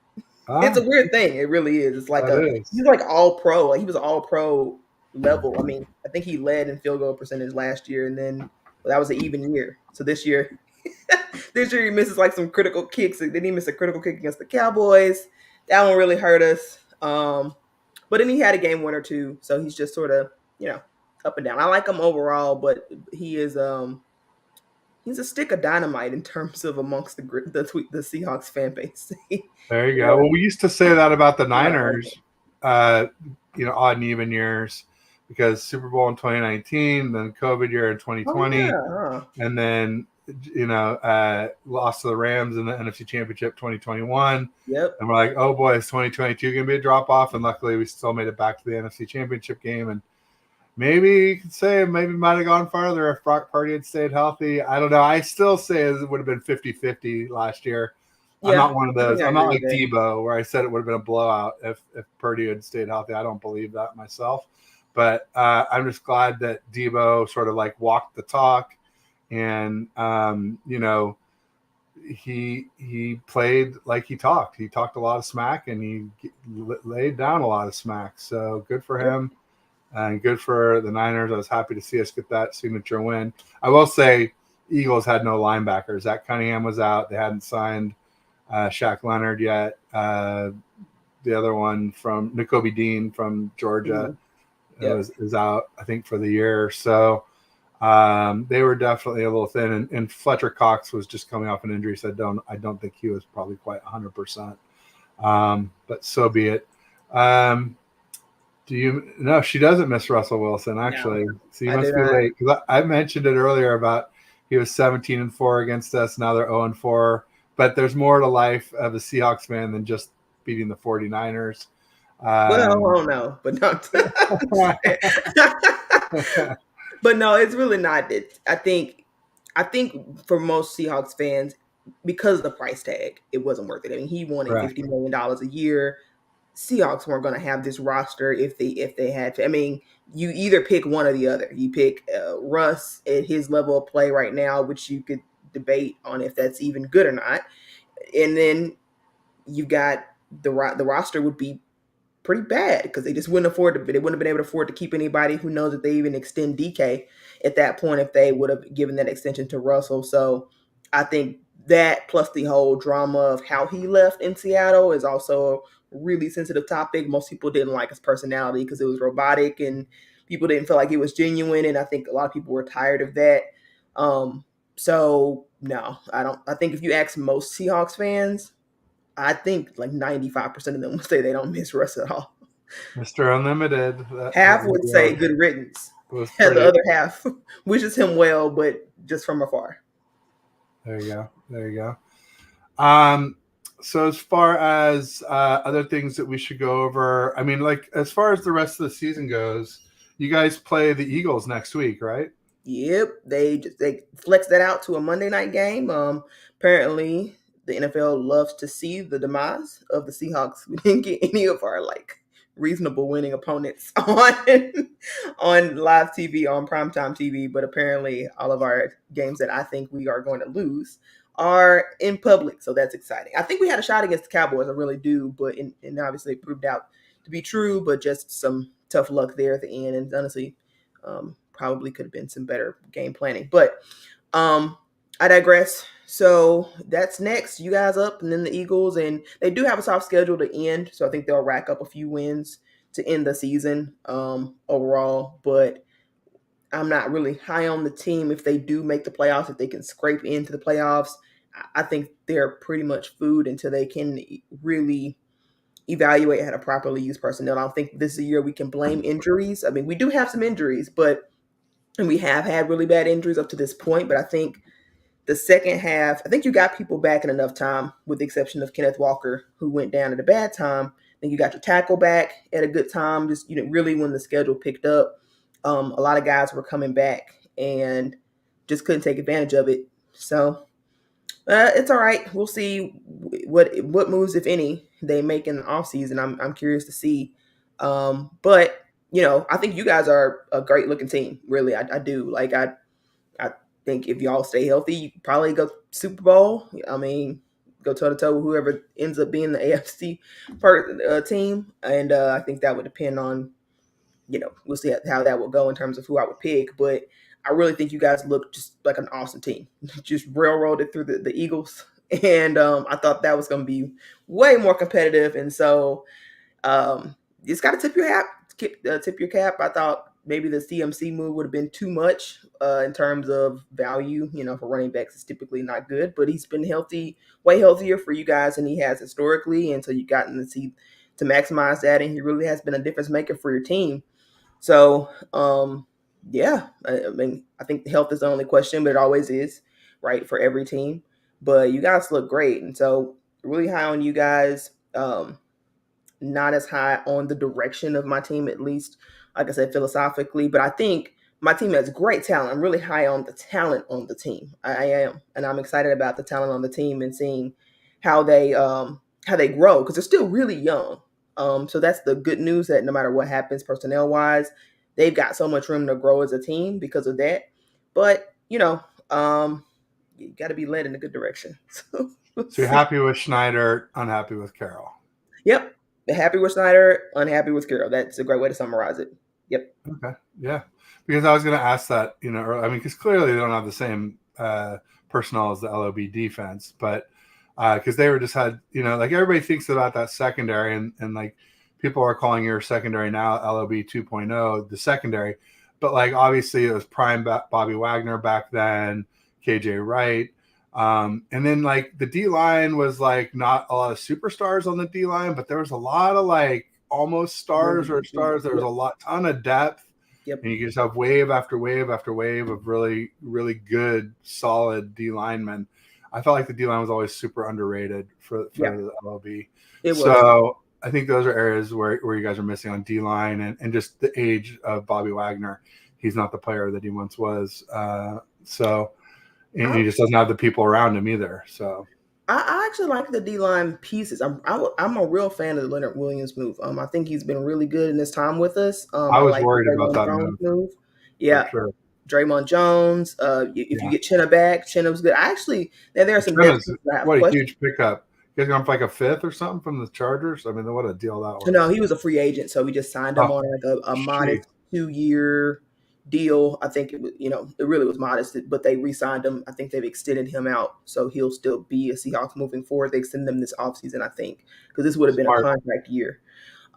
It's a weird thing. It really is. It's like he's like all pro. Like, he was all pro level. I mean, I think he led in field goal percentage last year, and then that was an even year. So this year he misses like some critical kicks. Then he missed a critical kick against the Cowboys. That one really hurt us. But then he had a game winner too, so he's just sort of up and down. I like him overall, but he is he's a stick of dynamite in terms of amongst the Seahawks fan base. There you Yeah, go. Well, we used to say that about the I like Niners, uh, odd and even years, because Super Bowl in 2019, then COVID year in oh 2020, yeah, huh. and then lost to the Rams in the NFC Championship 2021. Yep. And we're like, oh boy, is 2022 going to be a drop off? And luckily, we still made it back to the NFC Championship game. And maybe you could say maybe might have gone farther if Brock Purdy had stayed healthy. I don't know. I still say it would have been 50-50 last year. I'm Yeah, not one of I think those. I I'm not agree with like that. Debo where I said it would have been a blowout if Purdy had stayed healthy. I don't believe that myself. But I'm just glad that Debo sort of like walked the talk, and he played like he talked. He talked a lot of smack, and he laid down a lot of smack. So good for Yep. him, and good for the Niners. I was happy to see us get that signature win. I will say, Eagles had no linebackers. Zach Cunningham was out. They hadn't signed Shaq Leonard yet. The other one from N'Kobe Dean from Georgia Mhm. Yep. is out, I think, for the year. So they were definitely a little thin, and Fletcher Cox was just coming off an injury, so I don't think he was probably quite 100%. But so be it. No, she doesn't miss Russell Wilson, No, actually. So you I do must be not. late, because I mentioned it earlier about he was 17-4 against us. Now they're 0-4. But there's more to life of a Seahawks fan than just beating the 49ers. Well, I Um, don't know, but not. But no, it's really not. I think for most Seahawks fans, because of the price tag, it wasn't worth it. I mean, he wanted Correct. $50 million a year. Seahawks weren't going to have this roster if they had to. I mean, you either pick one or the other. You pick Russ at his level of play right now, which you could debate on if that's even good or not, and then you got the roster would be pretty bad because they just wouldn't afford to. They wouldn't have been able to afford to keep anybody. Who knows if they even extend DK at that point if they would have given that extension to Russell. So I think that plus the whole drama of how he left in Seattle is also a really sensitive topic. Most people didn't like his personality because it was robotic and people didn't feel like it was genuine. And I think a lot of people were tired of that. So no, I don't. I think if you ask most Seahawks fans, I think like 95% of them would say they don't miss Russ at all. Mr. Unlimited, that Half was, would say good riddance, was and the pretty. other half wishes him well, but just from afar. There you go. There you go. So as far as other things that we should go over, I mean, like as far as the rest of the season goes, you guys play the Eagles next week, right? Yep, they flexed that out to a Monday night game. Apparently the NFL loves to see the demise of the Seahawks. We didn't get any of our like reasonable winning opponents on live TV on primetime TV, but apparently all of our games that I think we are going to lose are in public, so that's exciting. I think we had a shot against the Cowboys, I really do, but and obviously it proved out to be true, but just some tough luck there at the end, and honestly probably could have been some better game planning. But I digress. So that's next. You guys up, and then the Eagles, and they do have a soft schedule to end. So I think they'll rack up a few wins to end the season overall. But I'm not really high on the team if they do make the playoffs. If they can scrape into the playoffs, I think they're pretty much food until they can really evaluate how to properly use personnel. I don't think this is a year we can blame injuries. I mean, we do have some injuries, but and we have had really bad injuries up to this point, but I think the second half, I think you got people back in enough time, with the exception of Kenneth Walker, who went down at a bad time. I think you got your tackle back at a good time. Just really when the schedule picked up, a lot of guys were coming back and just couldn't take advantage of it. So it's all right. We'll see what moves, if any, they make in the off season. I'm curious to see. But I think you guys are a great looking team. Really, I do. Like I think if y'all stay healthy, you could probably go Super Bowl. I mean, go toe to toe with whoever ends up being the AFC team, and I think that would depend on we'll see how that will go in terms of who I would pick. But I really think you guys look just like an awesome team. Just railroaded through the Eagles And I thought that was going to be way more competitive. And so you just got to tip your cap. I thought maybe the CMC move would have been too much in terms of value. For running backs, it's typically not good, but he's been healthy, way healthier for you guys than he has historically. And so you've gotten to see to maximize that. And he really has been a difference maker for your team. So, yeah, I mean, I think the health is the only question, but it always is, right, for every team. But you guys look great. And so, really high on you guys. Not as high on the direction of my team, at least, like I said, philosophically. But I think my team has great talent. I'm really high on the talent on the team. I am, and I'm excited about the talent on the team and seeing how they grow because they're still really young. So that's the good news that no matter what happens personnel wise, they've got so much room to grow as a team because of that. But you got to be led in a good direction. So you're happy with Schneider, unhappy with Carroll. Yep. Happy with Snyder, unhappy with Carroll. That's a great way to summarize it. Yep. Okay. Yeah. Because I was going to ask that, because clearly they don't have the same personnel as the LOB defense, but because they were just had, like everybody thinks about that secondary and like people are calling your secondary now LOB 2.0, the secondary, but like obviously it was prime Bobby Wagner back then, KJ Wright. And then like the D line was like not a lot of superstars on the D line, but there was a lot of like almost stars or stars. There was ton of depth. Yep. And you just have wave after wave after wave of really, really good, solid D linemen. I felt like the D line was always super underrated for the LLB. So I think those are areas where you guys are missing on D line and just the age of Bobby Wagner. He's not the player that he once was. And he just doesn't have the people around him either. So I actually like the D-line pieces. I'm a real fan of the Leonard Williams move. I think he's been really good in his time with us. I was worried about that move. Yeah. Sure. Draymond Jones. If you get Chenna back, Chenna was good. There are some what a huge pickup. You guys gone for like a fifth or something from the Chargers? I mean, what a deal that was. No, he was a free agent, so we just signed him on like a modest 2-year deal. I think it was, it really was modest, but they re-signed him. I think they've extended him out, so he'll still be a Seahawks moving forward. They extended him this offseason, I think, because this would have been a contract year.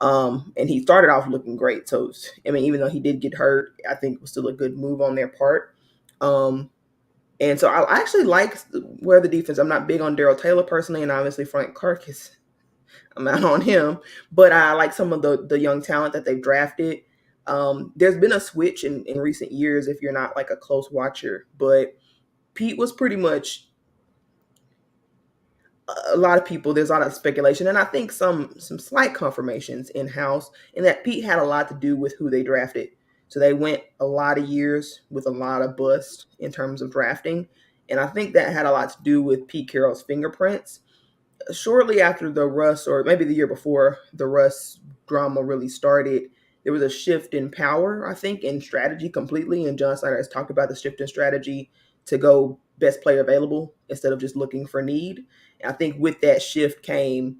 And he started off looking great. So, I mean, even though he did get hurt, I think it was still a good move on their part. And so I actually like where the defense. I'm not big on Darrell Taylor personally, and obviously Frank Clark I'm out on him, but I like some of the young talent that they've drafted. There's been a switch in recent years if you're not like a close watcher, but Pete was pretty much a lot of people. There's a lot of speculation, and I think some slight confirmations in-house, and that Pete had a lot to do with who they drafted. So they went a lot of years with a lot of bust in terms of drafting, and I think that had a lot to do with Pete Carroll's fingerprints. Shortly after the Russ, or maybe the year before the Russ drama really started, there was a shift in power, I think, in strategy completely. And John Snyder has talked about the shift in strategy to go best player available instead of just looking for need. And I think with that shift came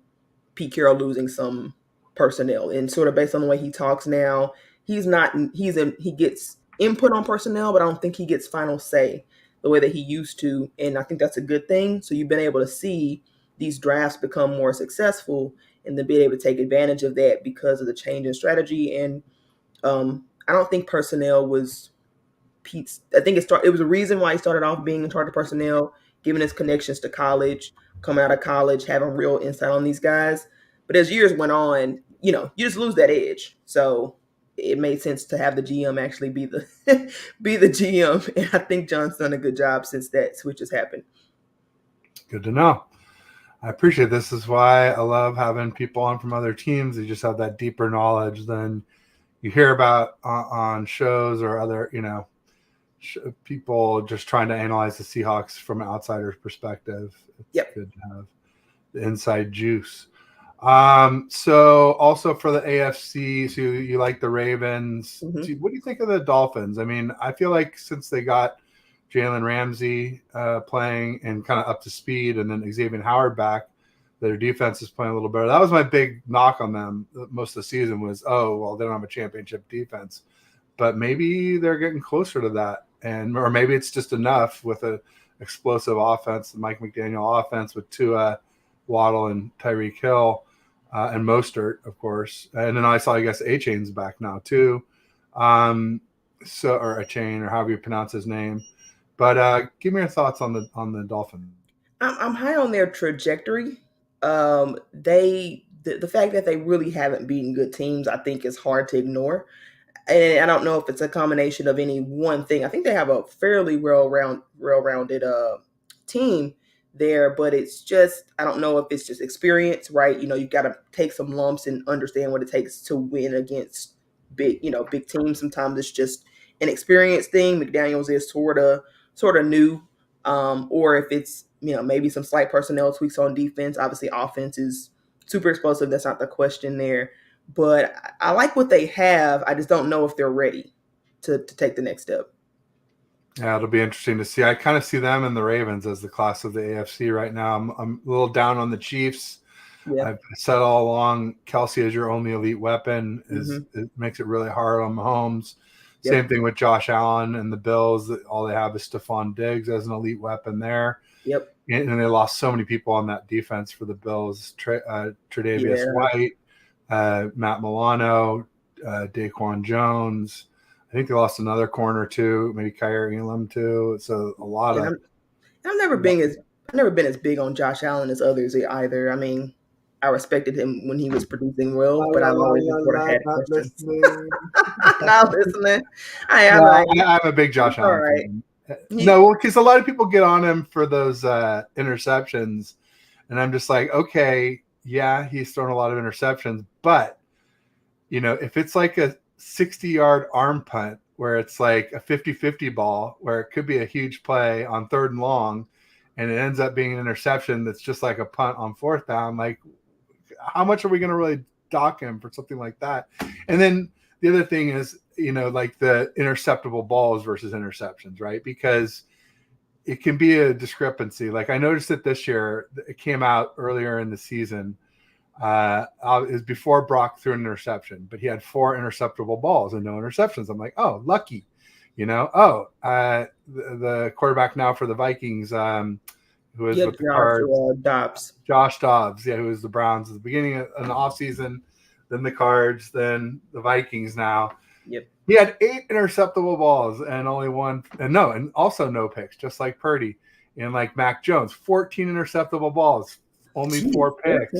Pete Carroll losing some personnel. And sort of based on the way he talks now, he gets input on personnel, but I don't think he gets final say the way that he used to. And I think that's a good thing. So you've been able to see these drafts become more successful and then being able to take advantage of that because of the change in strategy. And I don't think personnel was Pete's. I think it was a reason why he started off being in charge of personnel, given his connections to college, coming out of college, having real insight on these guys. But as years went on, you just lose that edge. So it made sense to have the GM actually be the GM. And I think John's done a good job since that switch has happened. Good to know. I appreciate this. Is why I love having people on from other teams. They just have that deeper knowledge than you hear about on shows or other, people just trying to analyze the Seahawks from an outsider's perspective. It's good to have the inside juice. So also for the AFC, so you like the Ravens. Mm-hmm. What do you think of the Dolphins? I mean, I feel like since they got Jalen Ramsey playing and kind of up to speed, and then Xavier Howard back, their defense is playing a little better. That was my big knock on them most of the season was, they don't have a championship defense. But maybe they're getting closer to that, or maybe it's just enough with a explosive offense, the Mike McDaniel offense with Tua, Waddle, and Tyreek Hill, and Mostert, of course. And then I saw, I guess, A-Chain's back now too. Or A-Chain, or however you pronounce his name. But give me your thoughts on the Dolphins. I'm high on their trajectory. The fact that they really haven't beaten good teams, I think, is hard to ignore. And I don't know if it's a combination of any one thing. I think they have a fairly well-rounded team there, but it's just, I don't know if it's just experience, right? You've got to take some lumps and understand what it takes to win against big teams. Sometimes it's just an experience thing. McDaniels is sort of new, or if it's maybe some slight personnel tweaks on defense. Obviously, offense is super explosive. That's not the question there. But I like what they have. I just don't know if they're ready to take the next step. Yeah, it'll be interesting to see. I kind of see them and the Ravens as the class of the AFC right now. I'm a little down on the Chiefs. Yeah. I've said all along, Kelsey is your only elite weapon. It makes it really hard on Mahomes. Yep. Same thing with Josh Allen and the Bills. All they have is Stephon Diggs as an elite weapon there. Yep. And they lost so many people on that defense for the Bills. Tre'Davious White, Matt Milano, Daquan Jones. I think they lost another corner too, maybe Kyrie Elam too. So a lot of. I've never been as big on Josh Allen as others either. I mean, I respected him when he was producing well, but I've always sort of had questions. Not listening. I'm a big Josh Allen fan. No, because a lot of people get on him for those interceptions, and I'm just like, okay, yeah, he's thrown a lot of interceptions, but if it's like a 60-yard arm punt where it's like a 50-50 ball where it could be a huge play on 3rd and long, and it ends up being an interception that's just like a punt on 4th down, like how much are we going to really dock him for something like that? And then the other thing is, like the interceptable balls versus interceptions, right? Because it can be a discrepancy. Like I noticed it this year. It came out earlier in the season. It was before Brock threw an interception, but he had 4 interceptable balls and no interceptions. I'm like, oh, lucky. The quarterback now for the Vikings, who is with the Cards, Josh Dobbs, who was the Browns at the beginning of the offseason, then the Cards, then the Vikings now. Yep. He had 8 interceptable balls and only one, and also no picks, just like Purdy. And like Mac Jones, 14 interceptable balls, only 4 picks.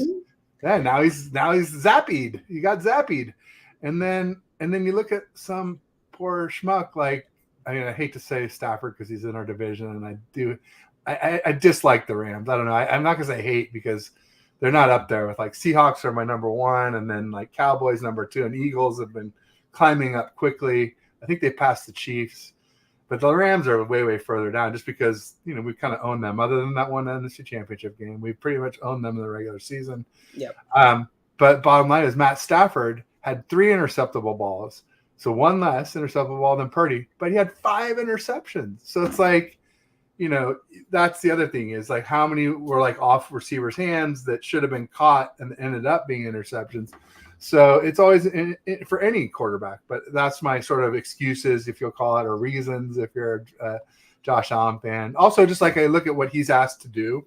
Yeah, now he's zapped. He got zapped. And then you look at some poor schmuck like, I hate to say Stafford because he's in our division, and I dislike the Rams. I don't know. I'm not gonna say hate because they're not up there with like Seahawks are my number 1, and then like Cowboys number 2, and Eagles have been climbing up quickly. I think they passed the Chiefs, but the Rams are way, way further down just because we kind of own them. Other than that one NFC Championship game, we pretty much owned them in the regular season. Yep. But bottom line is Matt Stafford had 3 interceptable balls, so 1 less interceptable ball than Purdy, but he had 5 interceptions. So it's like, that's the other thing is like how many were like off receivers' hands that should have been caught and ended up being interceptions. So it's always for any quarterback, but that's my sort of excuses, if you'll call it, or reasons if you're a Josh Allen fan. Also, just like I look at what he's asked to do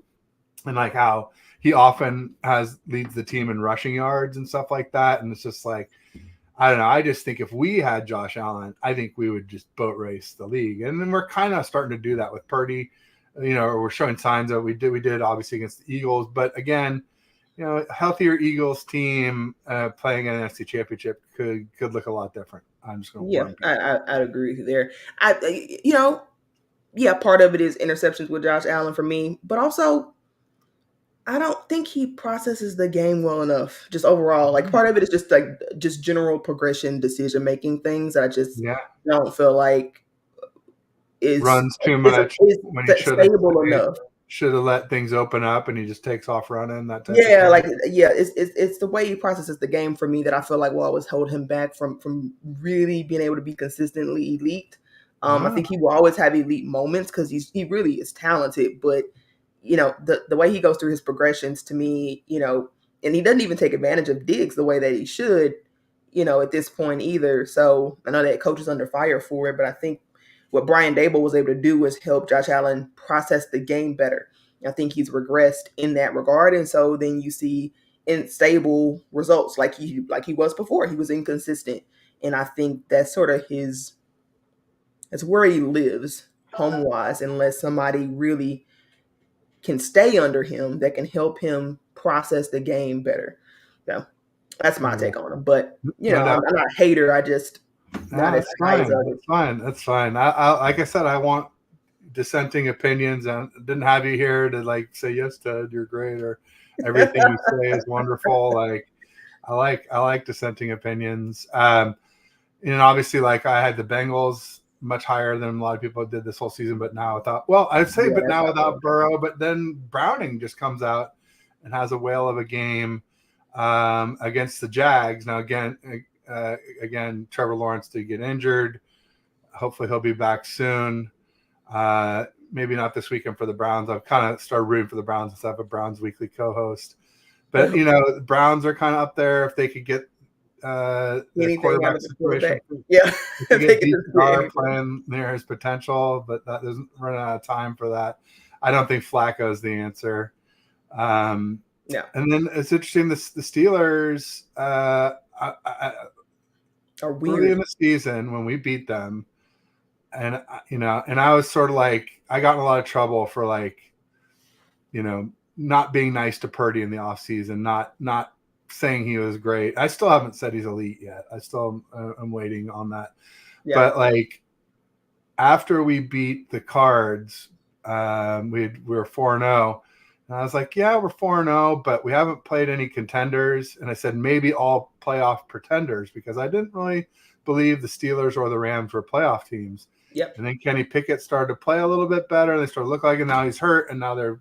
and like how he often leads the team in rushing yards and stuff like that. And it's just like, I don't know. I just think if we had Josh Allen, I think we would just boat race the league. And then we're kind of starting to do that with Purdy. We're showing signs that we did obviously against the Eagles. But again, a healthier Eagles team playing an NFC Championship could look a lot different. I'm just going to I'd agree with you there. Part of it is interceptions with Josh Allen for me, but also I don't think he processes the game well enough. Just overall, like part of it is just general progression, decision making things that I just don't feel like is runs too much when he stable enough. Should have let things open up, and he just takes off running. That type it's the way he processes the game for me that I feel like will always hold him back from really being able to be consistently elite. I think he will always have elite moments because he really is talented, but the way he goes through his progressions to me, and he doesn't even take advantage of Diggs the way that he should, at this point either. So I know that coach is under fire for it, but I think what Brian Dable was able to do was help Josh Allen process the game better. I think he's regressed in that regard, and so then you see unstable results like he was before. He was inconsistent, and I think that's sort of that's where he lives home wise, unless somebody really can stay under him that can help him process the game better. So that's my take on him. But No doubt. I'm not a hater. I just not as high as others. That's fine. I like I said, I want dissenting opinions, and didn't have you here to like say yes, Ted, you're great, or everything you say is wonderful. Like I like dissenting opinions. And obviously, like I had the Bengals much higher than a lot of people did this whole season, but now without now without Burrow, but then Browning just comes out and has a whale of a game against the Jags. Now again, Trevor Lawrence did get injured. Hopefully he'll be back soon. Maybe not this weekend for the Browns. I've kind of started rooting for the Browns instead of a Browns weekly co-host. But the Browns are kind of up there if they could get the quarterback situation. Yeah, they get playing near his potential, but that doesn't run out of time for that. I don't think Flacco is the answer. Yeah, and then it's interesting. The Steelers are weird early in the season when we beat them, and and I was sort of like I got in a lot of trouble for like, not being nice to Purdy in the offseason, not saying he was great. I still haven't said he's elite yet. I still am waiting on that. Yeah. But like after we beat the Cards, we were 4-0. And I was like, yeah, we're 4-0, but we haven't played any contenders. And I said maybe all playoff pretenders because I didn't really believe the Steelers or the Rams were playoff teams. Yep. And then Kenny Pickett started to play a little bit better. They started to look like it. Now he's hurt, and now they're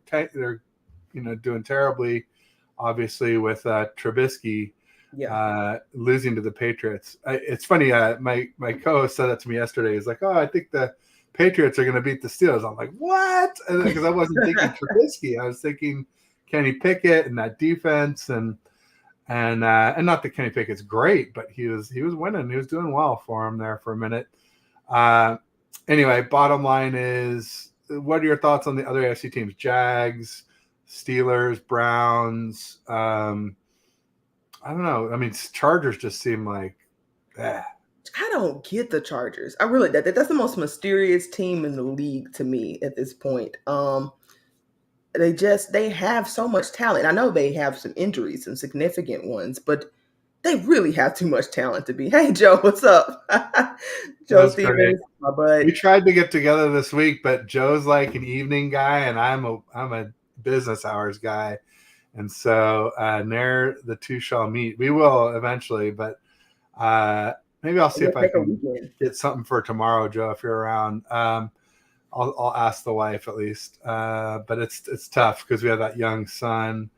doing terribly. Obviously, with Trubisky losing to the Patriots. It's funny. My co-host said that to me yesterday. He's like, "Oh, I think the Patriots are going to beat the Steelers." I'm like, "What?" Because I wasn't thinking Trubisky. I was thinking Kenny Pickett and that defense, and not that Kenny Pickett's great, but he was winning. He was doing well for him there for a minute. Anyway, bottom line is, what are your thoughts on the other AFC teams? Jags, Steelers, Browns. I don't know. I mean, Chargers just seem like, I don't get the Chargers. I really that's the most mysterious team in the league to me at this point. They have so much talent. I know they have some injuries, some significant ones, but they really have too much talent to be. Hey, Joe, what's up? Joe Stevens, my bud. We tried to get together this week, but Joe's like an evening guy, and I'm a business hours guy, and so there the two shall meet. We will eventually, but maybe I'll see if I can get something for tomorrow, Joe, if you're around. I'll ask the wife at least, but it's tough because we have that young son,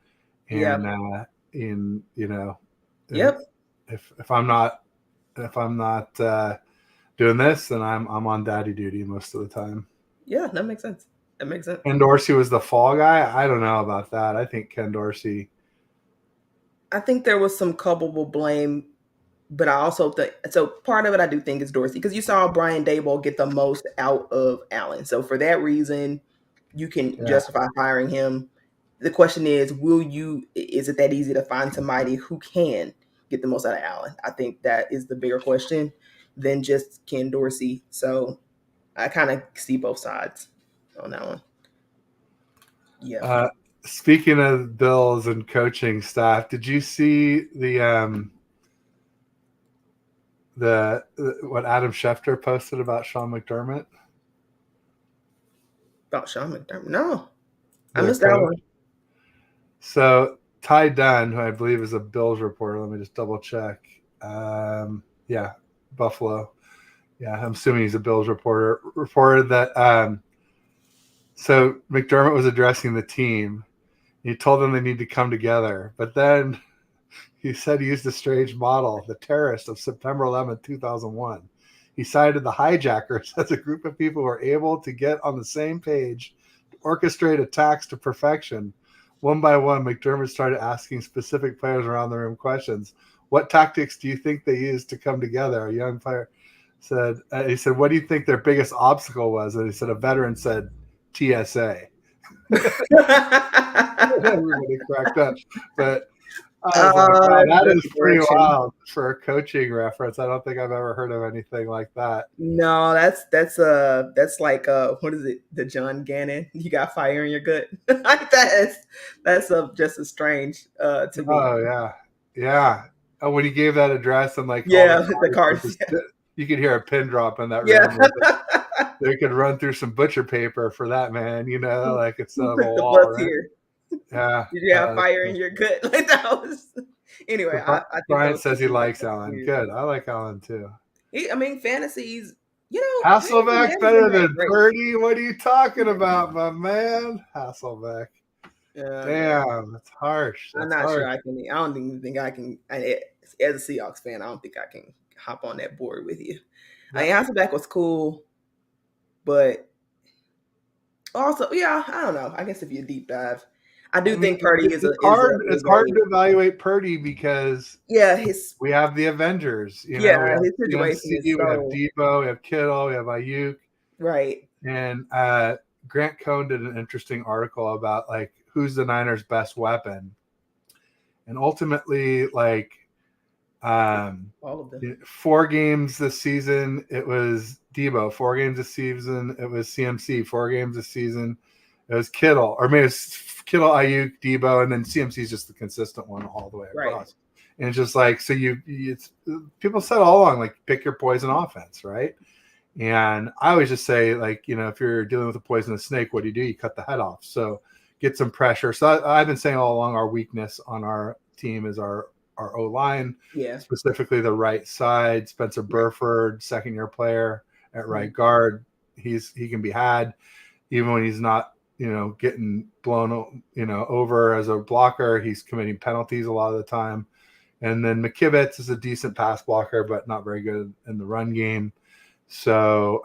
and Yep. If I'm not doing this, then I'm on daddy duty most of the time. Yeah, that makes sense. That makes sense. Ken Dorsey was the fall guy. I don't know about that. I think Ken Dorsey. I think there was some culpable blame, but I also think so. Part of it I do think is Dorsey because you saw Brian Daboll get the most out of Allen. So for that reason, you can justify firing him. The question is, is it that easy to find somebody who can get the most out of Allen? I think that is the bigger question than just Ken Dorsey. So I kind of see both sides on that one. Yeah. Speaking of Bills and coaching staff, did you see the what Adam Schefter posted about Sean McDermott? About Sean McDermott? No. I missed that one. So Ty Dunn, who I believe is a Bills reporter, let me just double check. Buffalo. Yeah, I'm assuming he's a Bills reporter. Reported that so McDermott was addressing the team. He told them they need to come together, but then he said he used a strange model, the terrorist of September 11, 2001. He cited the hijackers as a group of people who were able to get on the same page to orchestrate attacks to perfection. One by one, McDermott started asking specific players around the room questions. What tactics do you think they used to come together? A young player. he said, "What do you think their biggest obstacle was?" And he said, "A veteran said TSA." Everybody cracked up, but I was like, "Wow, that That's is the pretty direction. wild for a coaching reference." I don't think I've ever heard of anything like that. No, that's like what is it? The John Gannon. You got fire in your gut. Like that's just as strange to me. Oh yeah, yeah. Oh, when he gave that address and like all the Yeah, the cards were cards. just, you could hear a pin drop in that Yeah. room. They could run through some butcher paper for that man, like instead Who of a put the wall, bus right? here? Yeah. Did you have fire in your gut? Like that was. Anyway, So I think Brian those says he things are likes Allen. weird. Good. I like Allen too. I mean, fantasies. He Hasselbeck's hasn't been better that than great. Purdy. What are you talking Yeah. about, my man? Hasselbeck. Yeah. Damn, that's harsh. I'm That's not sure harsh. I can. I don't even think I can. As a Seahawks fan, I don't think I can hop on that board with you. I Yeah. mean, Hasselbeck was cool, but also, yeah, I don't know. I guess if you deep dive, I I do mean, think Purdy is it's hard. It's hard a to evaluate Purdy because yeah we have the Avengers. We have his situation CMC, is we have so Debo, we have Kittle, we have Ayuk, right. and Grant Cohn did an interesting article about like who's the Niners' best weapon, and ultimately, like, All of them. 4 games this season it was Debo. 4 games this season it was CMC. 4 games this season it was Kittle, or maybe it's Kittle, Ayuk, Debo, and then CMC is just the consistent one all the way Right. across. And it's just like, so it's people said all along, like, pick your poison offense, right? And I always just say, like, if you're dealing with a poisonous snake, what do? You cut the head off. So get some pressure. So I've been saying all along, our weakness on our team is our O line, Yeah. specifically the right side. Spencer Burford, second-year player at right guard. He can be had, even when he's not, getting blown, over as a blocker. He's committing penalties a lot of the time. And then McKivitz is a decent pass blocker, but not very good in the run game. So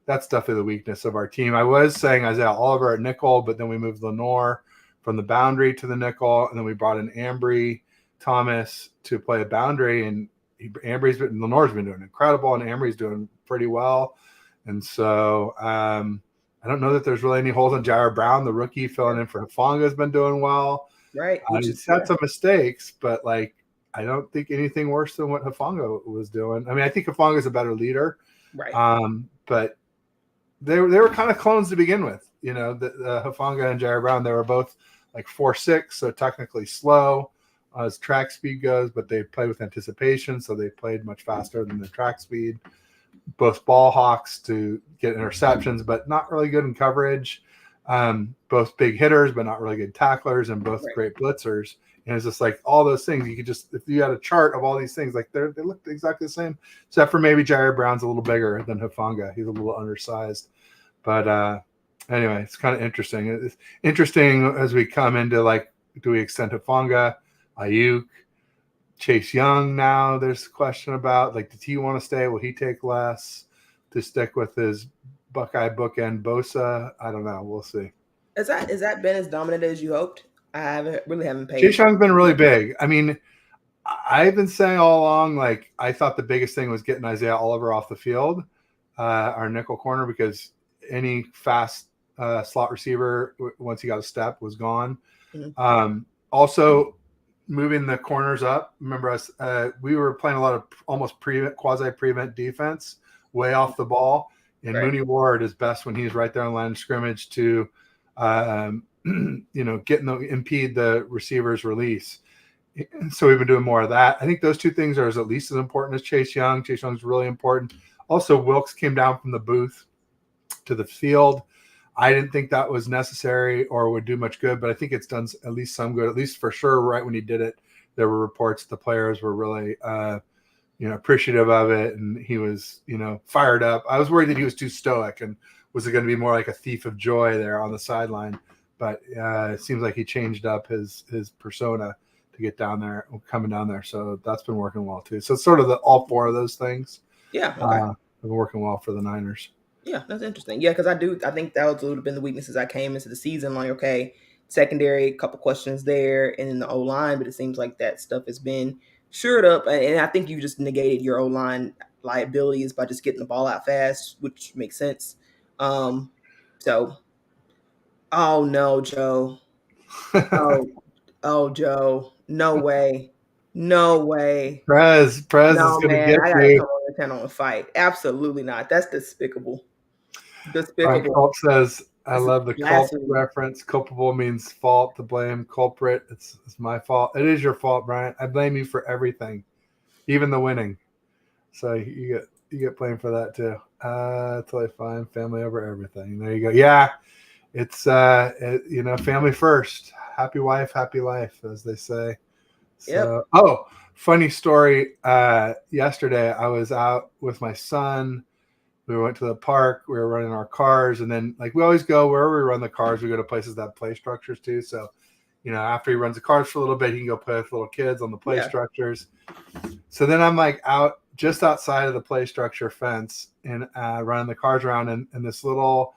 that's definitely the weakness of our team. I was saying Isaiah Oliver at nickel, but then we moved Lenore from the boundary to the nickel, and then we brought in Ambry Thomas to play a boundary, and Lenore's been doing incredible, and Ambry's doing pretty well. And so I don't know that there's really any holes in Jair Brown, the rookie filling in for Hufanga, has been doing well. Right. He's had some mistakes, but like, I don't think anything worse than what Hufanga was doing. I mean, I think Hufanga's a better leader. Right. But they were kind of clones to begin with. The Hufanga and Jair Brown, they were both like 4.6, so technically slow as track speed goes, but they played with anticipation, so they played much faster than the track speed. Both ball hawks to get interceptions, but not really good in coverage. Both big hitters, but not really good tacklers, and both great blitzers. And it's just like all those things. You could just, if you had a chart of all these things, like they look exactly the same, except for maybe Jair Brown's a little bigger than Hufanga. He's a little undersized. But anyway, it's kind of interesting. It's interesting as we come into, like, do we extend Hufanga, Ayuk, Chase Young now? There's a question about, like, does he want to stay? Will he take less to stick with his Buckeye bookend Bosa? I don't know. We'll see. Has that been as dominant as you hoped? I haven't paid. Chase Young's been really big. I mean, I've been saying all along, like, I thought the biggest thing was getting Isaiah Oliver off the field, our nickel corner, because any fast slot receiver, once he got a step, was gone. Mm-hmm. Also, moving the corners up. Remember us? We were playing a lot of almost quasi prevent defense, way off the ball. And Mooney Ward is best when he's right there on the line of scrimmage to, impede the receiver's release. So we've been doing more of that. I think those two things are at least as important as Chase Young. Chase Young's really important. Also, Wilkes came down from the booth to the field. I didn't think that was necessary or would do much good, but I think it's done at least some good, at least for sure. Right when he did it, there were reports the players were really, appreciative of it. And he was, fired up. I was worried that he was too stoic and was it going to be more like a thief of joy there on the sideline. But it seems like he changed up his persona to get down there, coming down there. So that's been working well too. So it's sort of all 4 of those things. Yeah. Okay. Have been working well for the Niners. Yeah, that's interesting. Yeah, because I think that would have been the weaknesses I came into the season. Like, okay, secondary, a couple questions there, and then the O-line, but it seems like that stuff has been shored up. And I think you just negated your O-line liabilities by just getting the ball out fast, which makes sense. So, oh no, Joe. Oh, oh, Joe. No way. No way. Prez is No, gonna man. get I gotta you. come on the channel and fight. Absolutely not. That's despicable. All right, Despicable. Culp says, I It's love the culp blasphemy. reference. Culpable means fault, to blame, culprit. It's my fault. It is your fault, Brian. I blame you for everything, even the winning. So you get blamed for that too. Totally fine. Family over everything. There you go. Yeah, it's family first. Happy wife, happy life, as they say. Yep. So, oh, funny story. Yesterday I was out with my son. We went to the park. We were running our cars, and then like we always go wherever we run the cars, we go to places that have play structures too. So, after he runs the cars for a little bit, he can go play with little kids on the play structures. So then I'm like out just outside of the play structure fence and running the cars around, and this little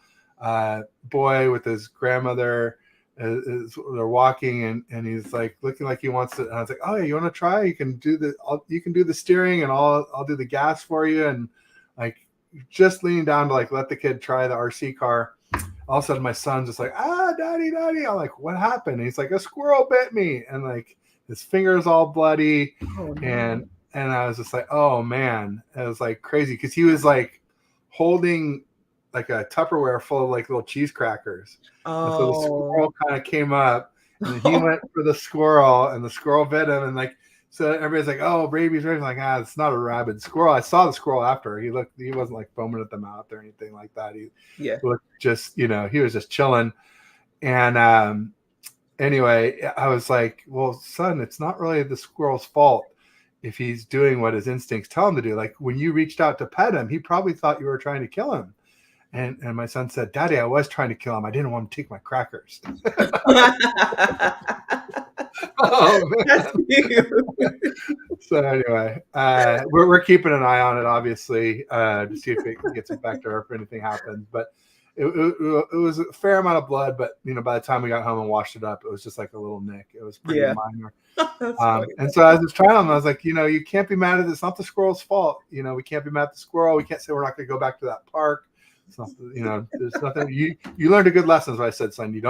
boy with his grandmother they're walking, and he's like looking like he wants to. And I was like, oh yeah, you want to try? You can do the steering, and I'll do the gas for you, and like just leaning down to like let the kid try the RC car. All of a sudden my son's just like, daddy. I'm like, what happened? And he's like, a squirrel bit me, and like his finger's all bloody. Oh, no. And I was just like, oh man, it was like crazy because he was like holding like a Tupperware full of like little cheese crackers. Oh. And so the squirrel kind of came up, and he went for the squirrel, and the squirrel bit him, and like so everybody's like, oh, rabies. I'm like, it's not a rabid squirrel. I saw the squirrel after. He wasn't like foaming at the mouth or anything like that. He looked just, he was just chilling. And anyway, I was like, well, son, it's not really the squirrel's fault if he's doing what his instincts tell him to do. Like when you reached out to pet him, he probably thought you were trying to kill him. And my son said, Daddy, I was trying to kill him. I didn't want him to take my crackers. Oh, that's cute. So anyway, we're keeping an eye on it, obviously, to see if it gets infected or if anything happens. But it was a fair amount of blood. But by the time we got home and washed it up, it was just like a little nick. It was pretty minor. And so I was just trying them. I was like, you can't be mad at it. It's not the squirrel's fault. We can't be mad at the squirrel. We can't say we're not going to go back to that park. It's not, there's nothing. You learned a good lesson, as I said, son.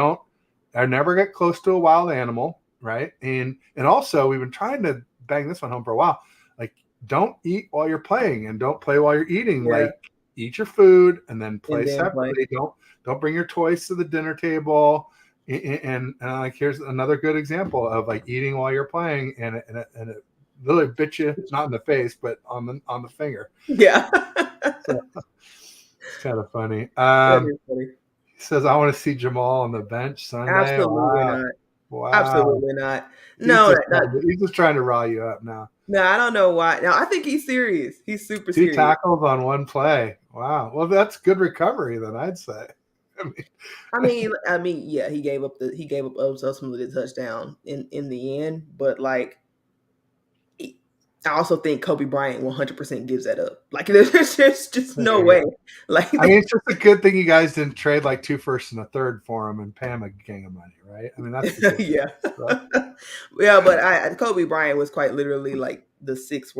I never get close to a wild animal, right? And also, we've been trying to bang this one home for a while. Like, don't eat while you're playing, and don't play while you're eating. Yeah. Like, eat your food and then play separately. Don't bring your toys to the dinner table. And like, here's another good example of like eating while you're playing, and it literally bit you not in the face, but on the finger. Yeah. So, it's kind of funny. Funny. He says, I want to see Jamal on the bench Sunday. Absolutely not. Wow. Absolutely not. He's just trying to rile you up now. No, I don't know why. Now, I think he's serious. He's super serious. 2 tackles on 1 play. Wow. Well, that's good recovery then, I'd say. I mean, yeah, he gave up ultimately the touchdown in the end, but like, I also think Kobe Bryant 100% gives that up. Like, there's just no way. Like, it's just a good thing you guys didn't trade like 2 firsts and a third for him and pay him a gang of money, right? I mean, that's yeah, yeah. But Kobe Bryant was quite literally like the 6th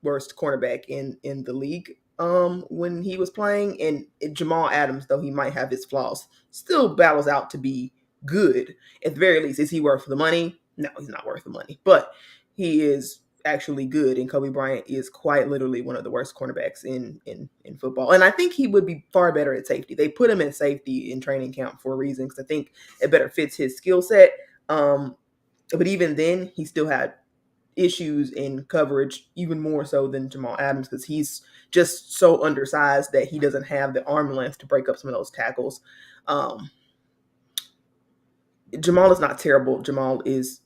worst cornerback in the league when he was playing. And Jamal Adams, though he might have his flaws, still battles out to be good at the very least. Is he worth the money? No, he's not worth the money, but he is actually good, and Kobe Bryant is quite literally one of the worst cornerbacks in football. And I think he would be far better at safety. They put him in safety in training camp for a reason, because I think it better fits his skill set. But even then, he still had issues in coverage, even more so than Jamal Adams, because he's just so undersized that he doesn't have the arm length to break up some of those tackles. Jamal is not terrible. Jamal is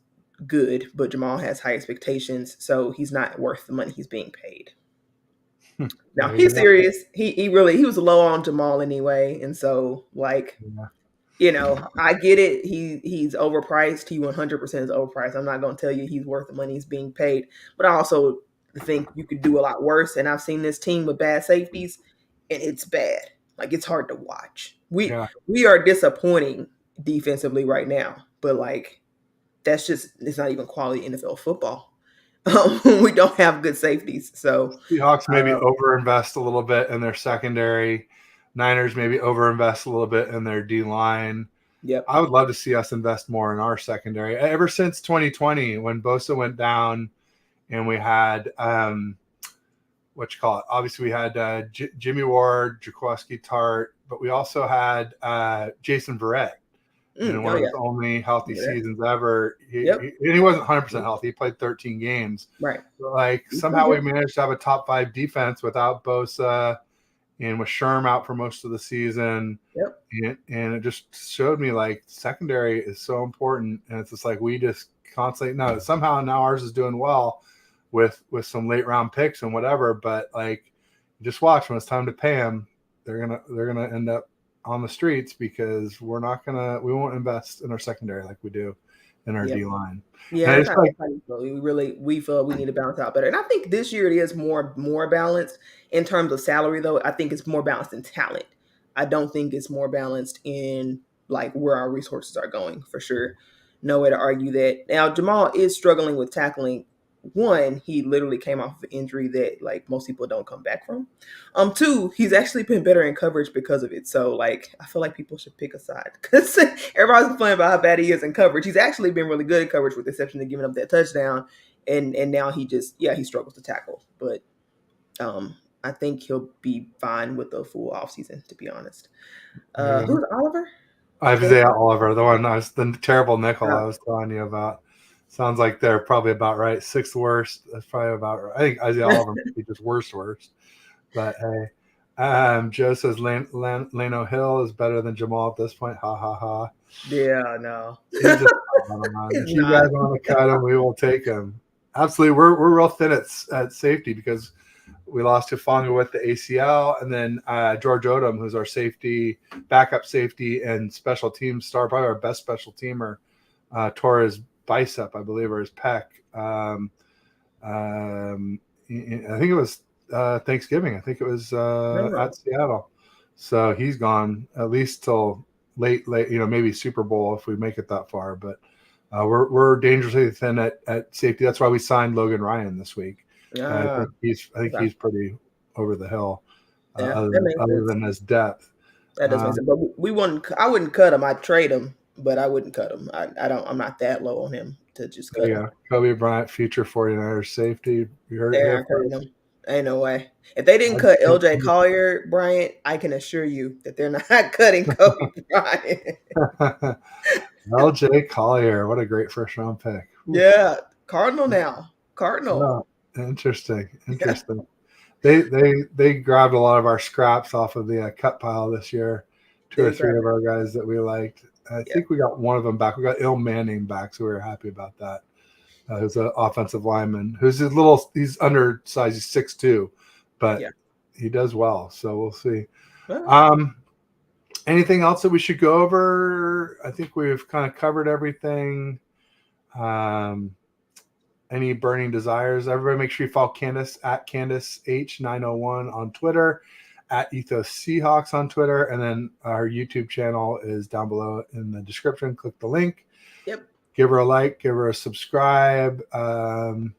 good, but Jamal has high expectations, so he's not worth the money he's being paid. Now, he's serious. He was low on Jamal anyway, and so like, I get it. He's overpriced. He 100% is overpriced. I'm not going to tell you he's worth the money he's being paid, but I also think you could do a lot worse. And I've seen this team with bad safeties, and it's bad. Like, it's hard to watch. We are disappointing defensively right now, but like, it's not even quality NFL football. We don't have good safeties. So Seahawks maybe uh, overinvest a little bit in their secondary. Niners maybe overinvest a little bit in their D line. yep. I would love to see us invest more in our secondary. Ever since 2020, when Bosa went down, and we had what you call it? Obviously, we had Jimmy Ward, Jaquoski Tart, but we also had Jason Verrett in one Oh of yeah. his only healthy Yeah. seasons ever. Yep. And he wasn't 100% healthy. He played 13 games. Right. But like He's pretty somehow we good. managed to have a top 5 defense without Bosa and with Sherm out for most of the season. Yep. And it just showed me like secondary is so important. And it's just like we just constantly no somehow now ours is doing well with some late round picks and whatever. But like just watch when it's time to pay them, they're gonna end up on the streets because we won't invest in our secondary like we do in our Yep. D line. Yeah, And that's it's how like we feel we need to balance out better. And I think this year it is more balanced in terms of salary though. I think it's more balanced in talent. I don't think it's more balanced in like where our resources are going for sure. No way to argue that. Now Jamal is struggling with tackling. One, he literally came off of an injury that like most people don't come back from. Two, he's actually been better in coverage because of it. So like I feel like people should pick a side because everybody's complaining about how bad he is in coverage. He's actually been really good in coverage with the exception of giving up that touchdown. And now he struggles to tackle. But I think he'll be fine with the full offseason, to be honest. Who's Oliver? Isaiah Oliver, the terrible nickel I Uh, was telling you about. Sounds like they're probably about right. Sixth worst. That's probably about right. I think Isaiah Oliver might be just worst. But hey, Joe says Lano Hill is better than Jamal at this point. Ha ha ha. yeah, no. He's just if It's you not. guys want to cut him, we will take him. Absolutely, we're real thin at safety because we lost Hufanga with the ACL, and then George Odom, who's our backup safety, and special team star, probably our best special teamer, tore his bicep, I believe, or his pec. I think it was Thanksgiving. I think it was at Seattle. So he's gone at least till late, maybe Super Bowl if we make it that far. But we're dangerously thin at safety. That's why we signed Logan Ryan this week. I think he's pretty over the hill, other than his depth. That does make sense. But we wouldn't. I wouldn't cut him. I'd trade him, but I wouldn't cut him. I don't. I'm not that low on him to just cut him. Kobe Bryant, future 49ers safety. You heard They're it not cutting him. Ain't no way. If they didn't cut LJ Collier, Bryant, I can assure you that they're not cutting Kobe Bryant. LJ Collier, what a great first round pick. Yeah, Cardinal now. Cardinal. Oh, interesting. They grabbed a lot of our scraps off of the cut pile this year. Two or three of our guys that we liked. I think we got one of them back. We got Il Manning back, so we were happy about that. Who's an offensive lineman he's undersized, he's 6'2", but he does well. So we'll see. Anything else that we should go over? I think we've kind of covered everything. Any burning desires? Everybody make sure you follow Candace at Candace H901 on Twitter, at Ethos Seahawks on Twitter, and then our YouTube channel is down below in the description. Click the link. Yep. Give her a like, give her a subscribe, and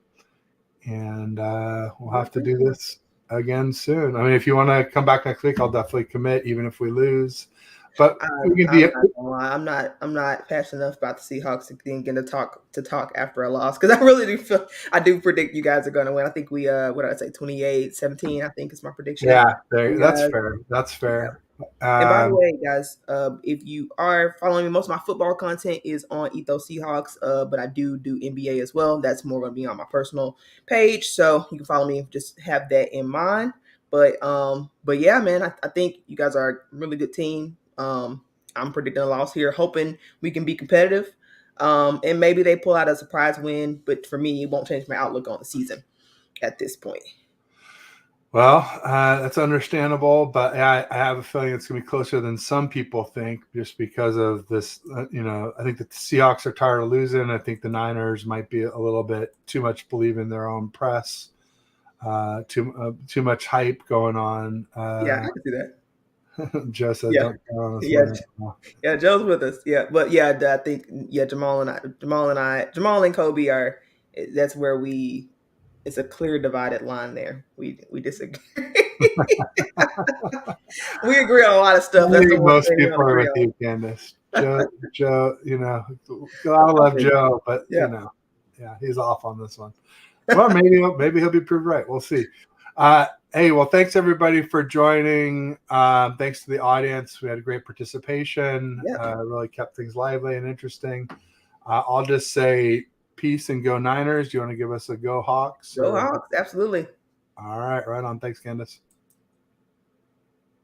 we'll have to do this again soon. I mean, if you want to come back next week, I'll definitely commit, even if we lose. But I'm not passionate enough about the Seahawks to get to talk after a loss because I really do predict you guys are going to win. I think we what did I say 28-17 I think is my prediction. Yeah, that's fair. And by the way, guys, if you are following me, most of my football content is on Ethos Seahawks, but I do NBA as well. That's more going to be on my personal page, so you can follow me. Just have that in mind. But yeah, man, I think you guys are a really good team. I'm predicting a loss here, hoping we can be competitive, and maybe they pull out a surprise win. But for me, it won't change my outlook on the season at this point. Well, that's understandable, but I have a feeling it's going to be closer than some people think just because of this. I think that the Seahawks are tired of losing. I think the Niners might be a little bit too much believe in their own press, too much hype going on. I can see that. Joe said, "Don't count on us." Joe's with us. Yeah, but I think Jamal and Kobe are That's where it's a clear divided line there. We disagree. We agree on a lot of I stuff. That's the think one most thing we people don't are agree with on. you, Candace. Joe, I love Joe, but Yeah. yeah, he's off on this one. Well, maybe he'll be proved right. We'll see. Hey, well, thanks everybody for joining. Thanks to the audience. We had a great participation. Yeah. Really kept things lively and interesting. I'll just say peace and go Niners. Do you want to give us a go Hawks? Go Hawks. Absolutely. All right, right on. Thanks, Candace.